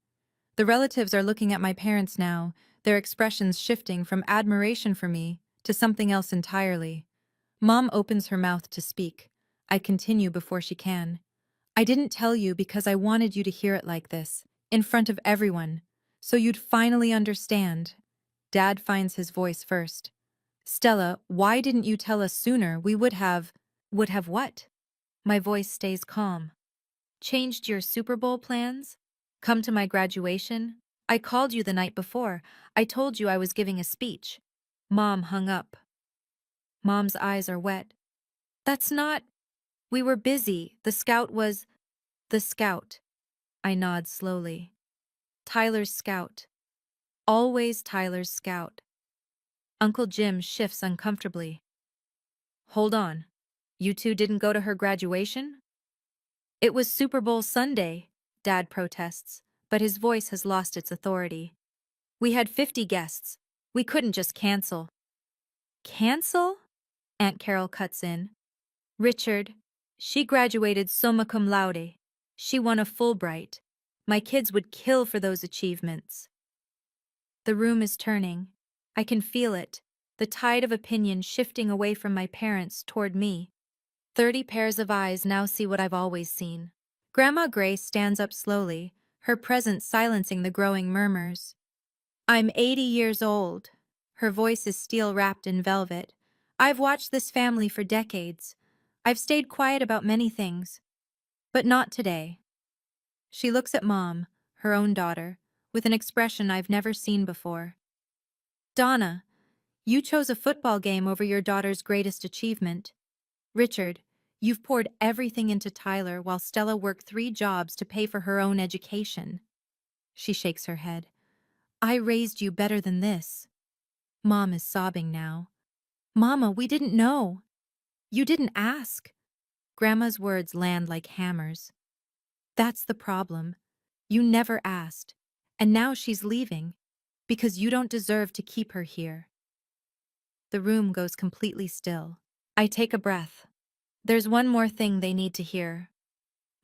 The relatives are looking at my parents now, their expressions shifting from admiration for me to something else entirely. Mom opens her mouth to speak. I continue before she can. I didn't tell you because I wanted you to hear it like this, in front of everyone, so you'd finally understand. Dad finds his voice first. Stella, why didn't you tell us sooner? We would have. Would have what? My voice stays calm. Changed your Super Bowl plans? Come to my graduation? I called you the night before. I told you I was giving a speech. Mom hung up. Mom's eyes are wet. That's not. We were busy. The scout was. The scout. I nod slowly. Tyler's scout. Always Tyler's scout. Uncle Jim shifts uncomfortably. Hold on. You two didn't go to her graduation? It was Super Bowl Sunday, Dad protests, but his voice has lost its authority. We had 50 guests. We couldn't just cancel. Cancel? Aunt Carol cuts in. Richard, she graduated summa cum laude. She won a Fulbright. My kids would kill for those achievements. The room is turning. I can feel it, the tide of opinion shifting away from my parents toward me. 30 pairs of eyes now see what I've always seen. Grandma Grace stands up slowly, her presence silencing the growing murmurs. I'm 80 years old. Her voice is steel-wrapped in velvet. I've watched this family for decades. I've stayed quiet about many things. But not today. She looks at Mom, her own daughter, with an expression I've never seen before. Donna, you chose a football game over your daughter's greatest achievement. Richard, you've poured everything into Tyler while Stella worked 3 jobs to pay for her own education. She shakes her head. I raised you better than this. Mom is sobbing now. Mama, we didn't know. You didn't ask. Grandma's words land like hammers. That's the problem. You never asked. And now she's leaving. Because you don't deserve to keep her here. The room goes completely still. I take a breath. There's one more thing they need to hear.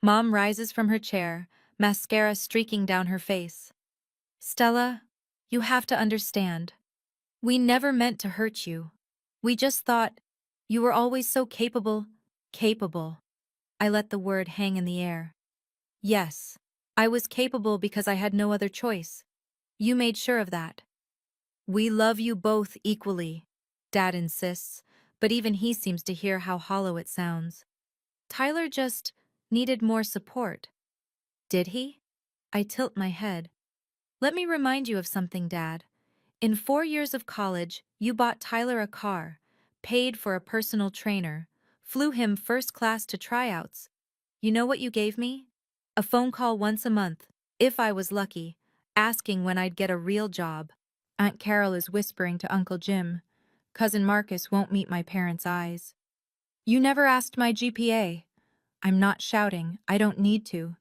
Mom rises from her chair, mascara streaking down her face. Stella, you have to understand. We never meant to hurt you. We just thought you were always so capable. Capable. I let the word hang in the air. Yes, I was capable because I had no other choice. You made sure of that. We love you both equally, Dad insists, but even he seems to hear how hollow it sounds. Tyler just needed more support. Did he? I tilt my head. Let me remind you of something, Dad. In 4 years of college, you bought Tyler a car, paid for a personal trainer, flew him first class to tryouts. You know what you gave me? A phone call once a month, if I was lucky, asking when I'd get a real job. Aunt Carol is whispering to Uncle Jim. Cousin Marcus won't meet my parents' eyes. You never asked my GPA. I'm not shouting, I don't need to.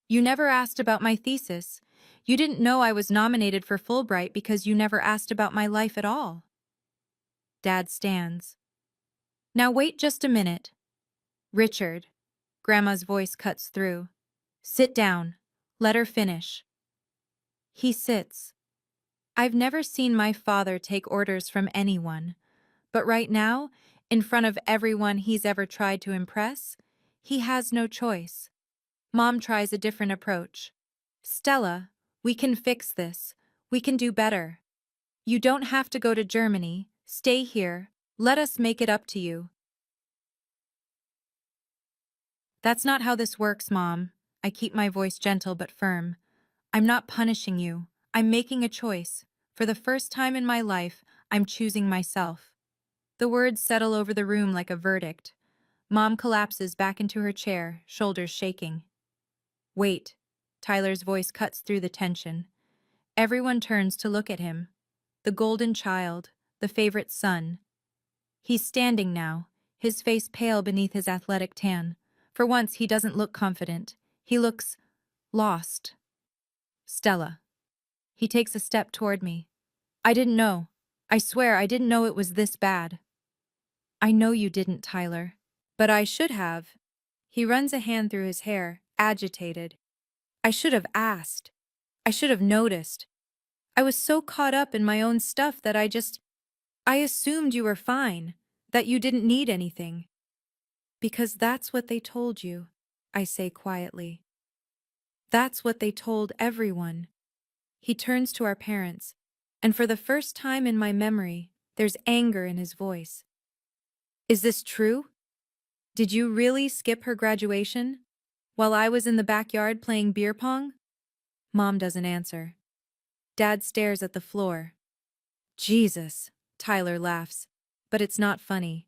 You never asked about my thesis. You didn't know I was nominated for Fulbright because you never asked about my life at all. Dad stands. Now wait just a minute. Richard. Grandma's voice cuts through. Sit down. Let her finish. He sits. I've never seen my father take orders from anyone, but right now, in front of everyone he's ever tried to impress, he has no choice. Mom tries a different approach. Stella, we can fix this. We can do better. You don't have to go to Germany. Stay here. Let us make it up to you. That's not how this works, Mom. I keep my voice gentle but firm. I'm not punishing you. I'm making a choice. For the first time in my life, I'm choosing myself. The words settle over the room like a verdict. Mom collapses back into her chair, shoulders shaking. Wait. Tyler's voice cuts through the tension. Everyone turns to look at him. The golden child, the favorite son. He's standing now, his face pale beneath his athletic tan. For once, he doesn't look confident. He looks lost. Stella. He takes a step toward me. I didn't know. I swear I didn't know it was this bad. I know you didn't, Tyler. But I should have. He runs a hand through his hair, agitated. I should have asked. I should have noticed. I was so caught up in my own stuff that I assumed you were fine, that you didn't need anything. Because that's what they told you, I say quietly. That's what they told everyone. He turns to our parents, and for the first time in my memory, there's anger in his voice. Is this true? Did you really skip her graduation? While I was in the backyard playing beer pong? Mom doesn't answer. Dad stares at the floor. Jesus, Tyler laughs, but it's not funny.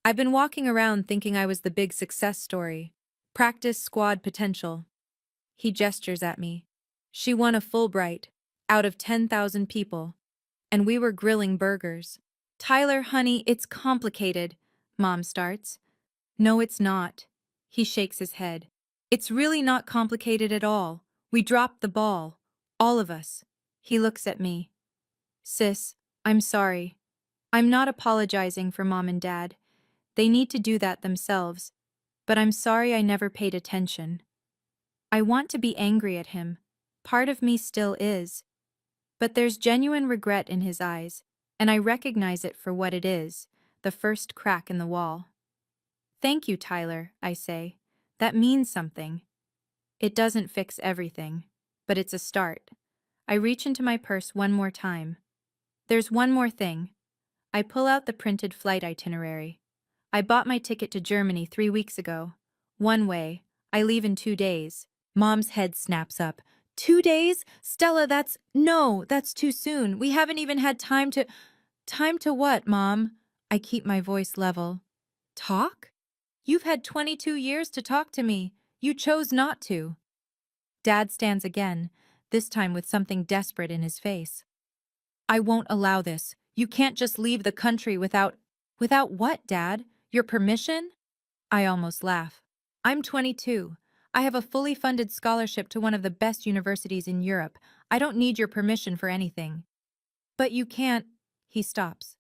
I've been walking around thinking I was the big success story. Practice squad potential. He gestures at me. She won a Fulbright, out of 10,000 people. And we were grilling burgers. Tyler, honey, it's complicated, Mom starts. No, it's not. He shakes his head. It's really not complicated at all. We dropped the ball. All of us. He looks at me. Sis, I'm sorry. I'm not apologizing for Mom and Dad. They need to do that themselves. But I'm sorry I never paid attention. I want to be angry at him. Part of me still is. But there's genuine regret in his eyes, and I recognize it for what it is, the first crack in the wall. Thank you, Tyler, I say. That means something. It doesn't fix everything, but it's a start. I reach into my purse one more time. There's one more thing. I pull out the printed flight itinerary. I bought my ticket to Germany 3 weeks ago. One way. I leave in 2 days. Mom's head snaps up. 2 days? Stella, that's too soon. We haven't even had time to... Time to what, Mom? I keep my voice level. Talk? You've had 22 years to talk to me. You chose not to. Dad stands again, this time with something desperate in his face. I won't allow this. You can't just leave the country without... Without what, Dad? Your permission? I almost laugh. I'm 22. I have a fully funded scholarship to one of the best universities in Europe. I don't need your permission for anything. But you can't... He stops.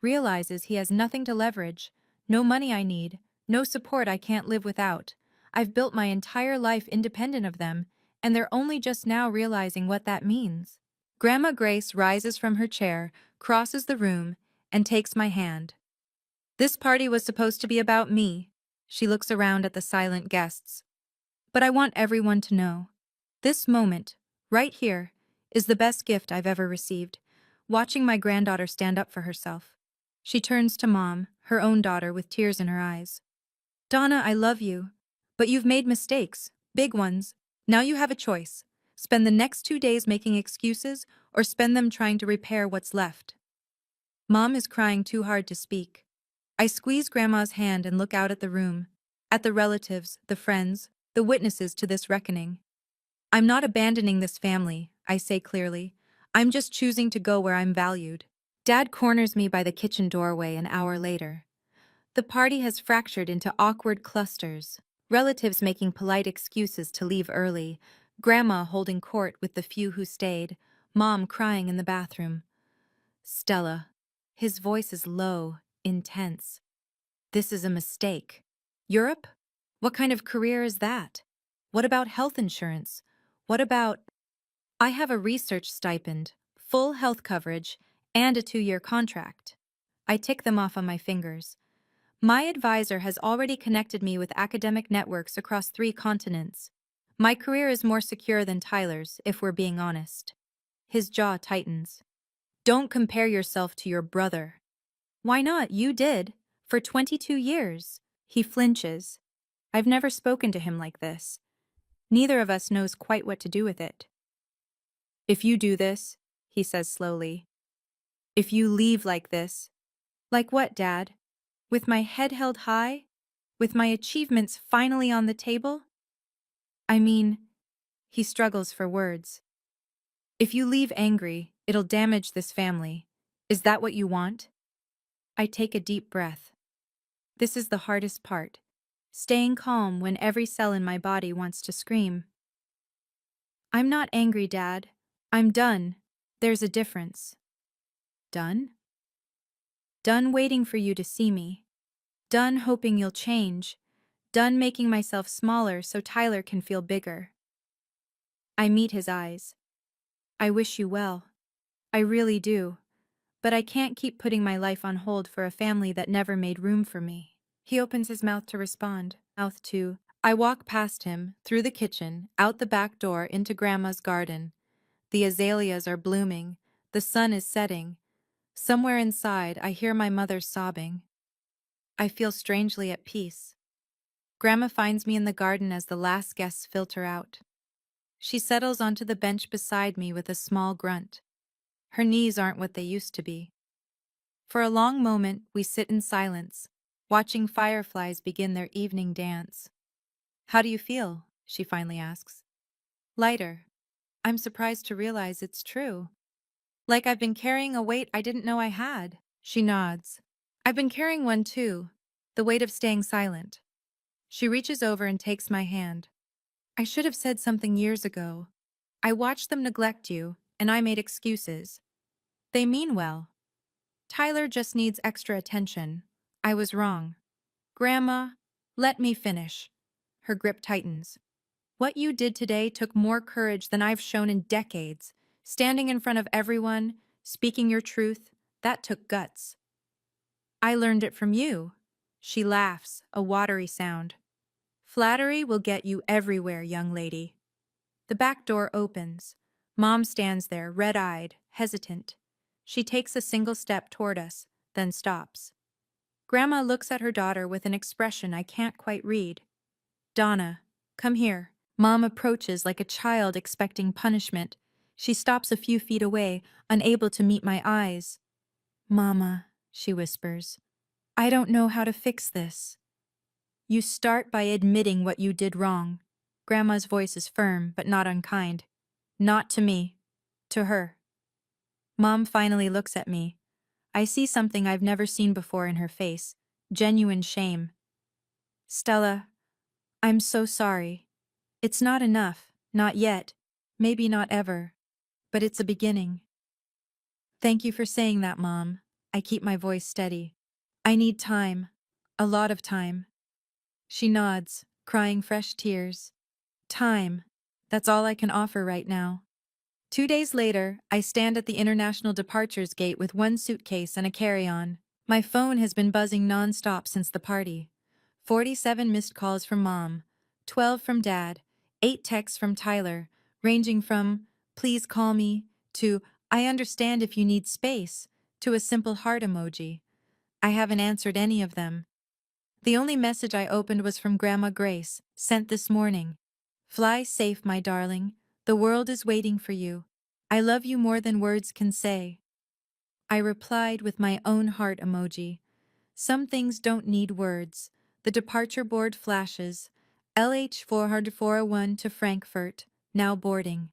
Realizes he has nothing to leverage. No money I need. No support I can't live without. I've built my entire life independent of them, and they're only just now realizing what that means. Grandma Grace rises from her chair, crosses the room, and takes my hand. This party was supposed to be about me. She looks around at the silent guests. But I want everyone to know. This moment, right here, is the best gift I've ever received. Watching my granddaughter stand up for herself. She turns to Mom, her own daughter, with tears in her eyes. Donna, I love you. But you've made mistakes. Big ones. Now you have a choice. Spend the next 2 days making excuses, or spend them trying to repair what's left. Mom is crying too hard to speak. I squeeze Grandma's hand and look out at the room. At the relatives, the friends, the witnesses to this reckoning. I'm not abandoning this family, I say clearly. I'm just choosing to go where I'm valued. Dad corners me by the kitchen doorway an hour later. The party has fractured into awkward clusters. Relatives making polite excuses to leave early. Grandma holding court with the few who stayed. Mom crying in the bathroom. Stella. His voice is low, intense. This is a mistake. Europe? What kind of career is that? What about health insurance? What about... I have a research stipend, full health coverage, and a 2-year contract. I tick them off on my fingers. My advisor has already connected me with academic networks across 3 continents. My career is more secure than Tyler's, if we're being honest. His jaw tightens. Don't compare yourself to your brother. Why not? You did. For 22 years. He flinches. I've never spoken to him like this. Neither of us knows quite what to do with it. If you do this, he says slowly, if you leave like this. Like what, Dad? With my head held high? With my achievements finally on the table? I mean, he struggles for words. If you leave angry, it'll damage this family. Is that what you want? I take a deep breath. This is the hardest part. Staying calm when every cell in my body wants to scream. I'm not angry, Dad. I'm done. There's a difference. Done? Done waiting for you to see me. Done hoping you'll change. Done making myself smaller so Tyler can feel bigger. I meet his eyes. I wish you well. I really do. But I can't keep putting my life on hold for a family that never made room for me. He opens his mouth to respond. Mouth too. I walk past him, through the kitchen, out the back door into Grandma's garden. The azaleas are blooming. The sun is setting. Somewhere inside, I hear my mother sobbing. I feel strangely at peace. Grandma finds me in the garden as the last guests filter out. She settles onto the bench beside me with a small grunt. Her knees aren't what they used to be. For a long moment, we sit in silence, watching fireflies begin their evening dance. How do you feel? She finally asks. Lighter. I'm surprised to realize it's true. Like I've been carrying a weight I didn't know I had. She nods. I've been carrying one too, the weight of staying silent. She reaches over and takes my hand. I should have said something years ago. I watched them neglect you, and I made excuses. They mean well. Tyler just needs extra attention. I was wrong. Grandma, let me finish. Her grip tightens. What you did today took more courage than I've shown in decades. Standing in front of everyone, speaking your truth, that took guts. I learned it from you. She laughs, a watery sound. Flattery will get you everywhere, young lady. The back door opens. Mom stands there, red-eyed, hesitant. She takes a single step toward us, then stops. Grandma looks at her daughter with an expression I can't quite read. Donna, come here. Mom approaches like a child expecting punishment. She stops a few feet away, unable to meet my eyes. Mama, she whispers, I don't know how to fix this. You start by admitting what you did wrong. Grandma's voice is firm, but not unkind. Not to me. To her. Mom finally looks at me. I see something I've never seen before in her face. Genuine shame. Stella, I'm so sorry. It's not enough. Not yet. Maybe not ever. But it's a beginning. Thank you for saying that, Mom. I keep my voice steady. I need time. A lot of time. She nods, crying fresh tears. Time. That's all I can offer right now. 2 days later, I stand at the international departures gate with one suitcase and a carry-on. My phone has been buzzing non-stop since the party. 47 missed calls from Mom, 12 from Dad, 8 texts from Tyler, ranging from, please call me, to, I understand if you need space, to a simple heart emoji. I haven't answered any of them. The only message I opened was from Grandma Grace, sent this morning. Fly safe, my darling. The world is waiting for you. I love you more than words can say. I replied with my own heart emoji. Some things don't need words. The departure board flashes. LH 401 to Frankfurt, now boarding.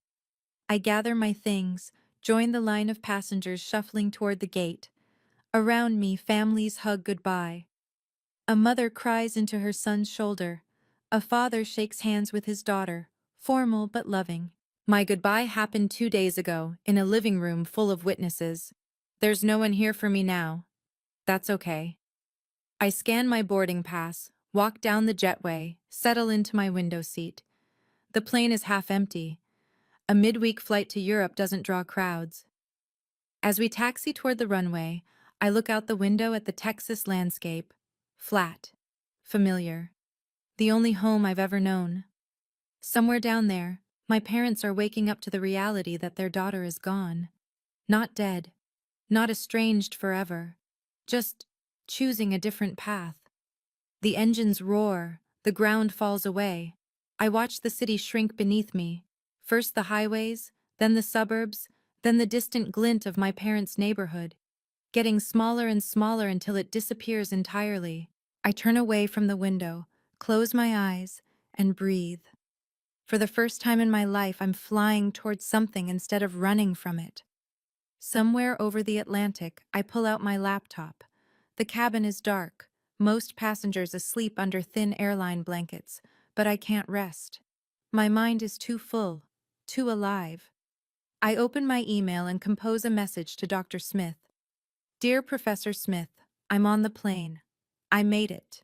I gather my things, join the line of passengers shuffling toward the gate. Around me, families hug goodbye. A mother cries into her son's shoulder. A father shakes hands with his daughter, formal but loving. My goodbye happened 2 days ago, in a living room full of witnesses. There's no one here for me now. That's okay. I scan my boarding pass, walk down the jetway, settle into my window seat. The plane is half empty. A midweek flight to Europe doesn't draw crowds. As we taxi toward the runway, I look out the window at the Texas landscape. Flat. Familiar. The only home I've ever known. Somewhere down there, my parents are waking up to the reality that their daughter is gone. Not dead. Not estranged forever. Just choosing a different path. The engines roar. The ground falls away. I watch the city shrink beneath me. First the highways, then the suburbs, then the distant glint of my parents' neighborhood, getting smaller and smaller until it disappears entirely. I turn away from the window, close my eyes, and breathe. For the first time in my life, I'm flying towards something instead of running from it. Somewhere over the Atlantic, I pull out my laptop. The cabin is dark, most passengers asleep under thin airline blankets, but I can't rest. My mind is too full, too alive. I open my email and compose a message to Dr. Smith. Dear Professor Smith, I'm on the plane. I made it.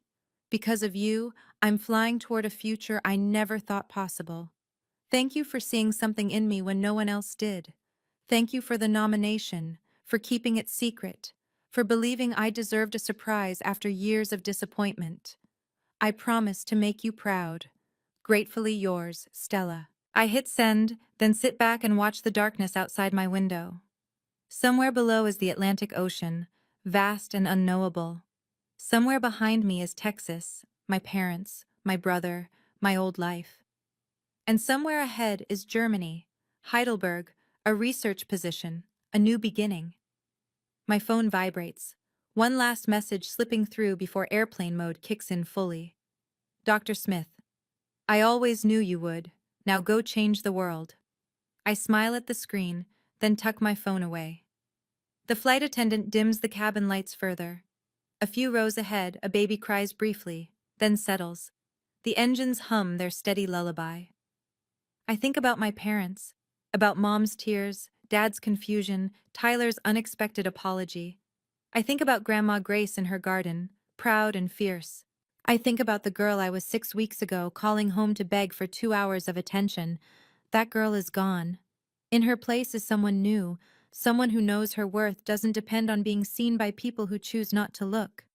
Because of you, I'm flying toward a future I never thought possible. Thank you for seeing something in me when no one else did. Thank you for the nomination, for keeping it secret, for believing I deserved a surprise after years of disappointment. I promise to make you proud. Gratefully yours, Stella. I hit send, then sit back and watch the darkness outside my window. Somewhere below is the Atlantic Ocean, vast and unknowable. Somewhere behind me is Texas, my parents, my brother, my old life. And somewhere ahead is Germany, Heidelberg, a research position, a new beginning. My phone vibrates. One last message slipping through before airplane mode kicks in fully. Dr. Smith, I always knew you would. Now go change the world. I smile at the screen, then tuck my phone away. The flight attendant dims the cabin lights further. A few rows ahead, a baby cries briefly, then settles. The engines hum their steady lullaby. I think about my parents, about Mom's tears, Dad's confusion, Tyler's unexpected apology. I think about Grandma Grace in her garden, proud and fierce. I think about the girl I was 6 weeks ago calling home to beg for 2 hours of attention. That girl is gone. In her place is someone new, someone who knows her worth doesn't depend on being seen by people who choose not to look.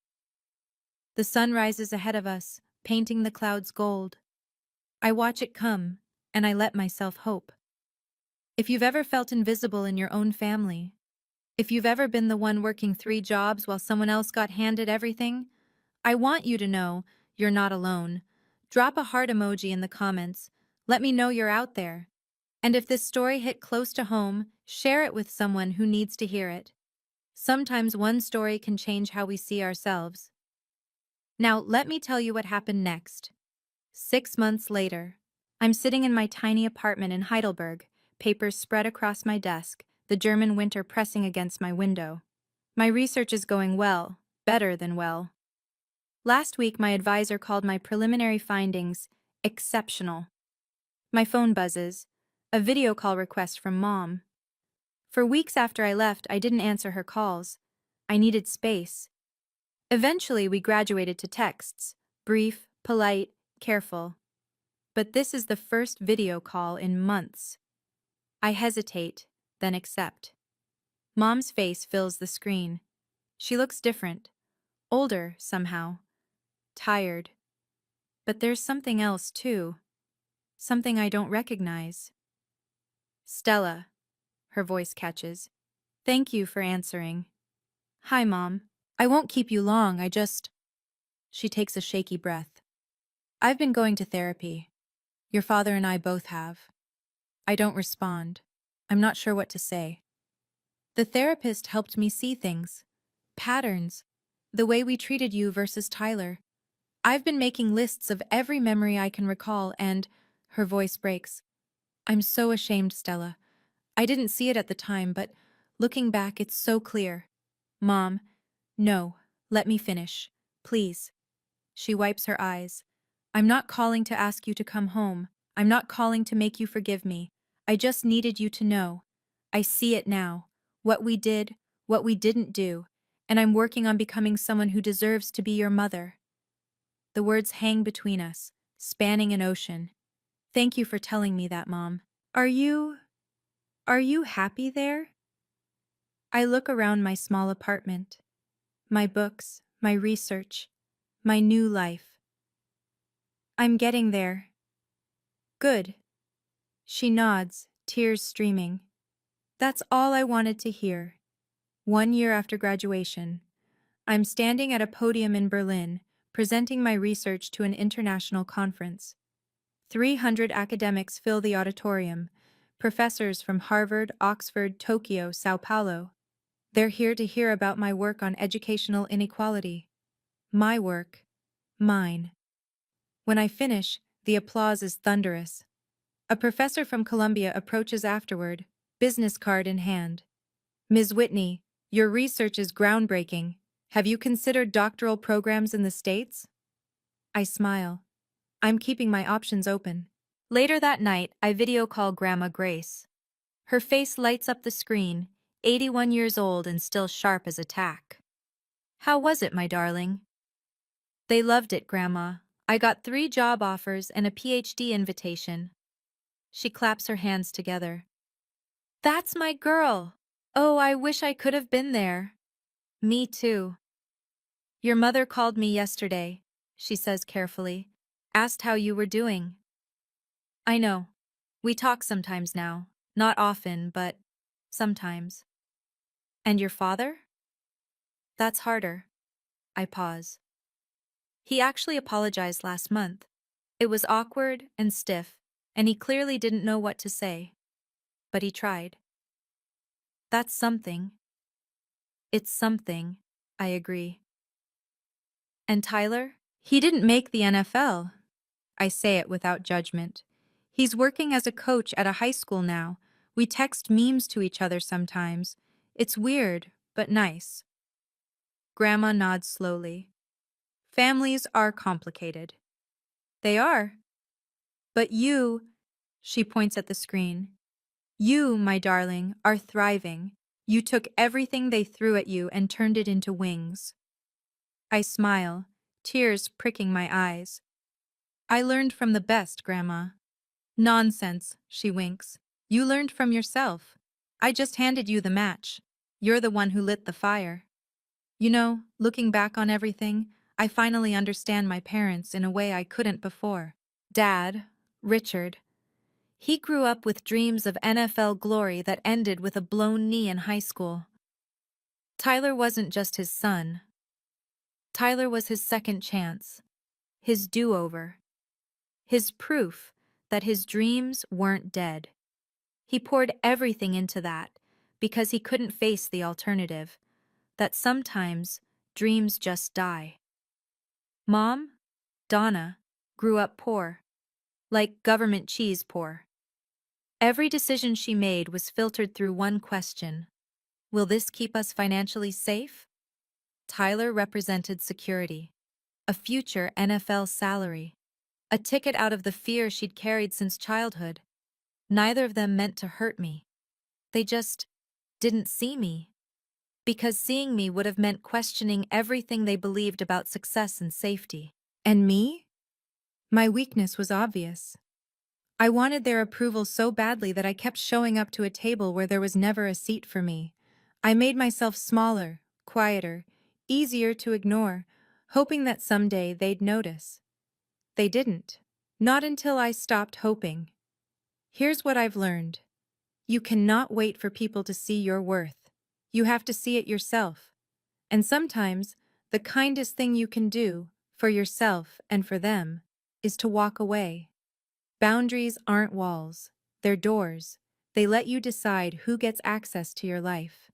The sun rises ahead of us, painting the clouds gold. I watch it come, and I let myself hope. If you've ever felt invisible in your own family, if you've ever been the one working 3 jobs while someone else got handed everything, I want you to know you're not alone. Drop a heart emoji in the comments. Let me know you're out there. And if this story hit close to home, share it with someone who needs to hear it. Sometimes one story can change how we see ourselves. Now, let me tell you what happened next. 6 months later, I'm sitting in my tiny apartment in Heidelberg, papers spread across my desk, the German winter pressing against my window. My research is going well, better than well. Last week, my advisor called my preliminary findings exceptional. My phone buzzes, a video call request from Mom. For weeks after I left, I didn't answer her calls. I needed space. Eventually, we graduated to texts, brief, polite, careful. But this is the first video call in months. I hesitate, then accept. Mom's face fills the screen. She looks different, older somehow, tired. But there's something else too, something I don't recognize. Stella, her voice catches. Thank you for answering. Hi, Mom. I won't keep you long, She takes a shaky breath. I've been going to therapy. Your father and I both have. I don't respond. I'm not sure what to say. The therapist helped me see things. Patterns. The way we treated you versus Tyler. I've been making lists of every memory I can recall and, her voice breaks. I'm so ashamed, Stella. I didn't see it at the time, but looking back, it's so clear. Mom, no, let me finish. Please. She wipes her eyes. I'm not calling to ask you to come home. I'm not calling to make you forgive me. I just needed you to know. I see it now. What we did, what we didn't do. And I'm working on becoming someone who deserves to be your mother. The words hang between us, spanning an ocean. Thank you for telling me that, Mom. Are you happy there? I look around my small apartment. My books, my research, my new life. I'm getting there. Good. She nods, tears streaming. That's all I wanted to hear. 1 year after graduation, I'm standing at a podium in Berlin, presenting my research to an international conference. 300 academics fill the auditorium, professors from Harvard, Oxford, Tokyo, Sao Paulo. They're here to hear about my work on educational inequality. My work. Mine. When I finish, the applause is thunderous. A professor from Columbia approaches afterward, business card in hand. Ms. Whitney, your research is groundbreaking. Have you considered doctoral programs in the States? I smile. I'm keeping my options open. Later that night, I video call Grandma Grace. Her face lights up the screen, 81 years old and still sharp as a tack. How was it, my darling? They loved it, Grandma. I got 3 job offers and a PhD invitation. She claps her hands together. That's my girl! Oh, I wish I could have been there. Me too. Your mother called me yesterday, she says carefully. Asked how you were doing. I know. We talk sometimes now. Not often, but sometimes. And your father? That's harder. I pause. He actually apologized last month. It was awkward and stiff, and he clearly didn't know what to say. But he tried. That's something. It's something, I agree. And Tyler? He didn't make the NFL. I say it without judgment. He's working as a coach at a high school now. We text memes to each other sometimes. It's weird, but nice. Grandma nods slowly. Families are complicated. They are. But you, she points at the screen. You, my darling, are thriving. You took everything they threw at you and turned it into wings. I smile, tears pricking my eyes. I learned from the best, Grandma. Nonsense, she winks. You learned from yourself. I just handed you the match. You're the one who lit the fire. You know, looking back on everything, I finally understand my parents in a way I couldn't before. Dad, Richard. He grew up with dreams of NFL glory that ended with a blown knee in high school. Tyler wasn't just his son. Tyler was his second chance, his do-over, his proof that his dreams weren't dead. He poured everything into that because he couldn't face the alternative, that sometimes dreams just die. Mom, Donna, grew up poor, like government cheese poor. Every decision she made was filtered through one question: will this keep us financially safe? Tyler represented security, a future NFL salary, a ticket out of the fear she'd carried since childhood. Neither of them meant to hurt me. They just didn't see me. Because seeing me would have meant questioning everything they believed about success and safety. And me? My weakness was obvious. I wanted their approval so badly that I kept showing up to a table where there was never a seat for me. I made myself smaller, quieter, easier to ignore, hoping that someday they'd notice. They didn't. Not until I stopped hoping. Here's what I've learned. You cannot wait for people to see your worth. You have to see it yourself. And sometimes, the kindest thing you can do, for yourself and for them, is to walk away. Boundaries aren't walls. They're doors. They let you decide who gets access to your life.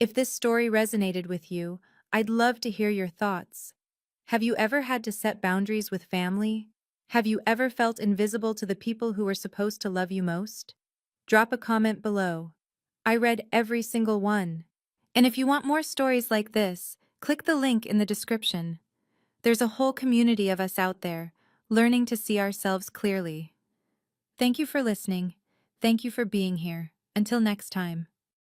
If this story resonated with you, I'd love to hear your thoughts. Have you ever had to set boundaries with family? Have you ever felt invisible to the people who were supposed to love you most? Drop a comment below. I read every single one. And if you want more stories like this, click the link in the description. There's a whole community of us out there, learning to see ourselves clearly. Thank you for listening. Thank you for being here. Until next time.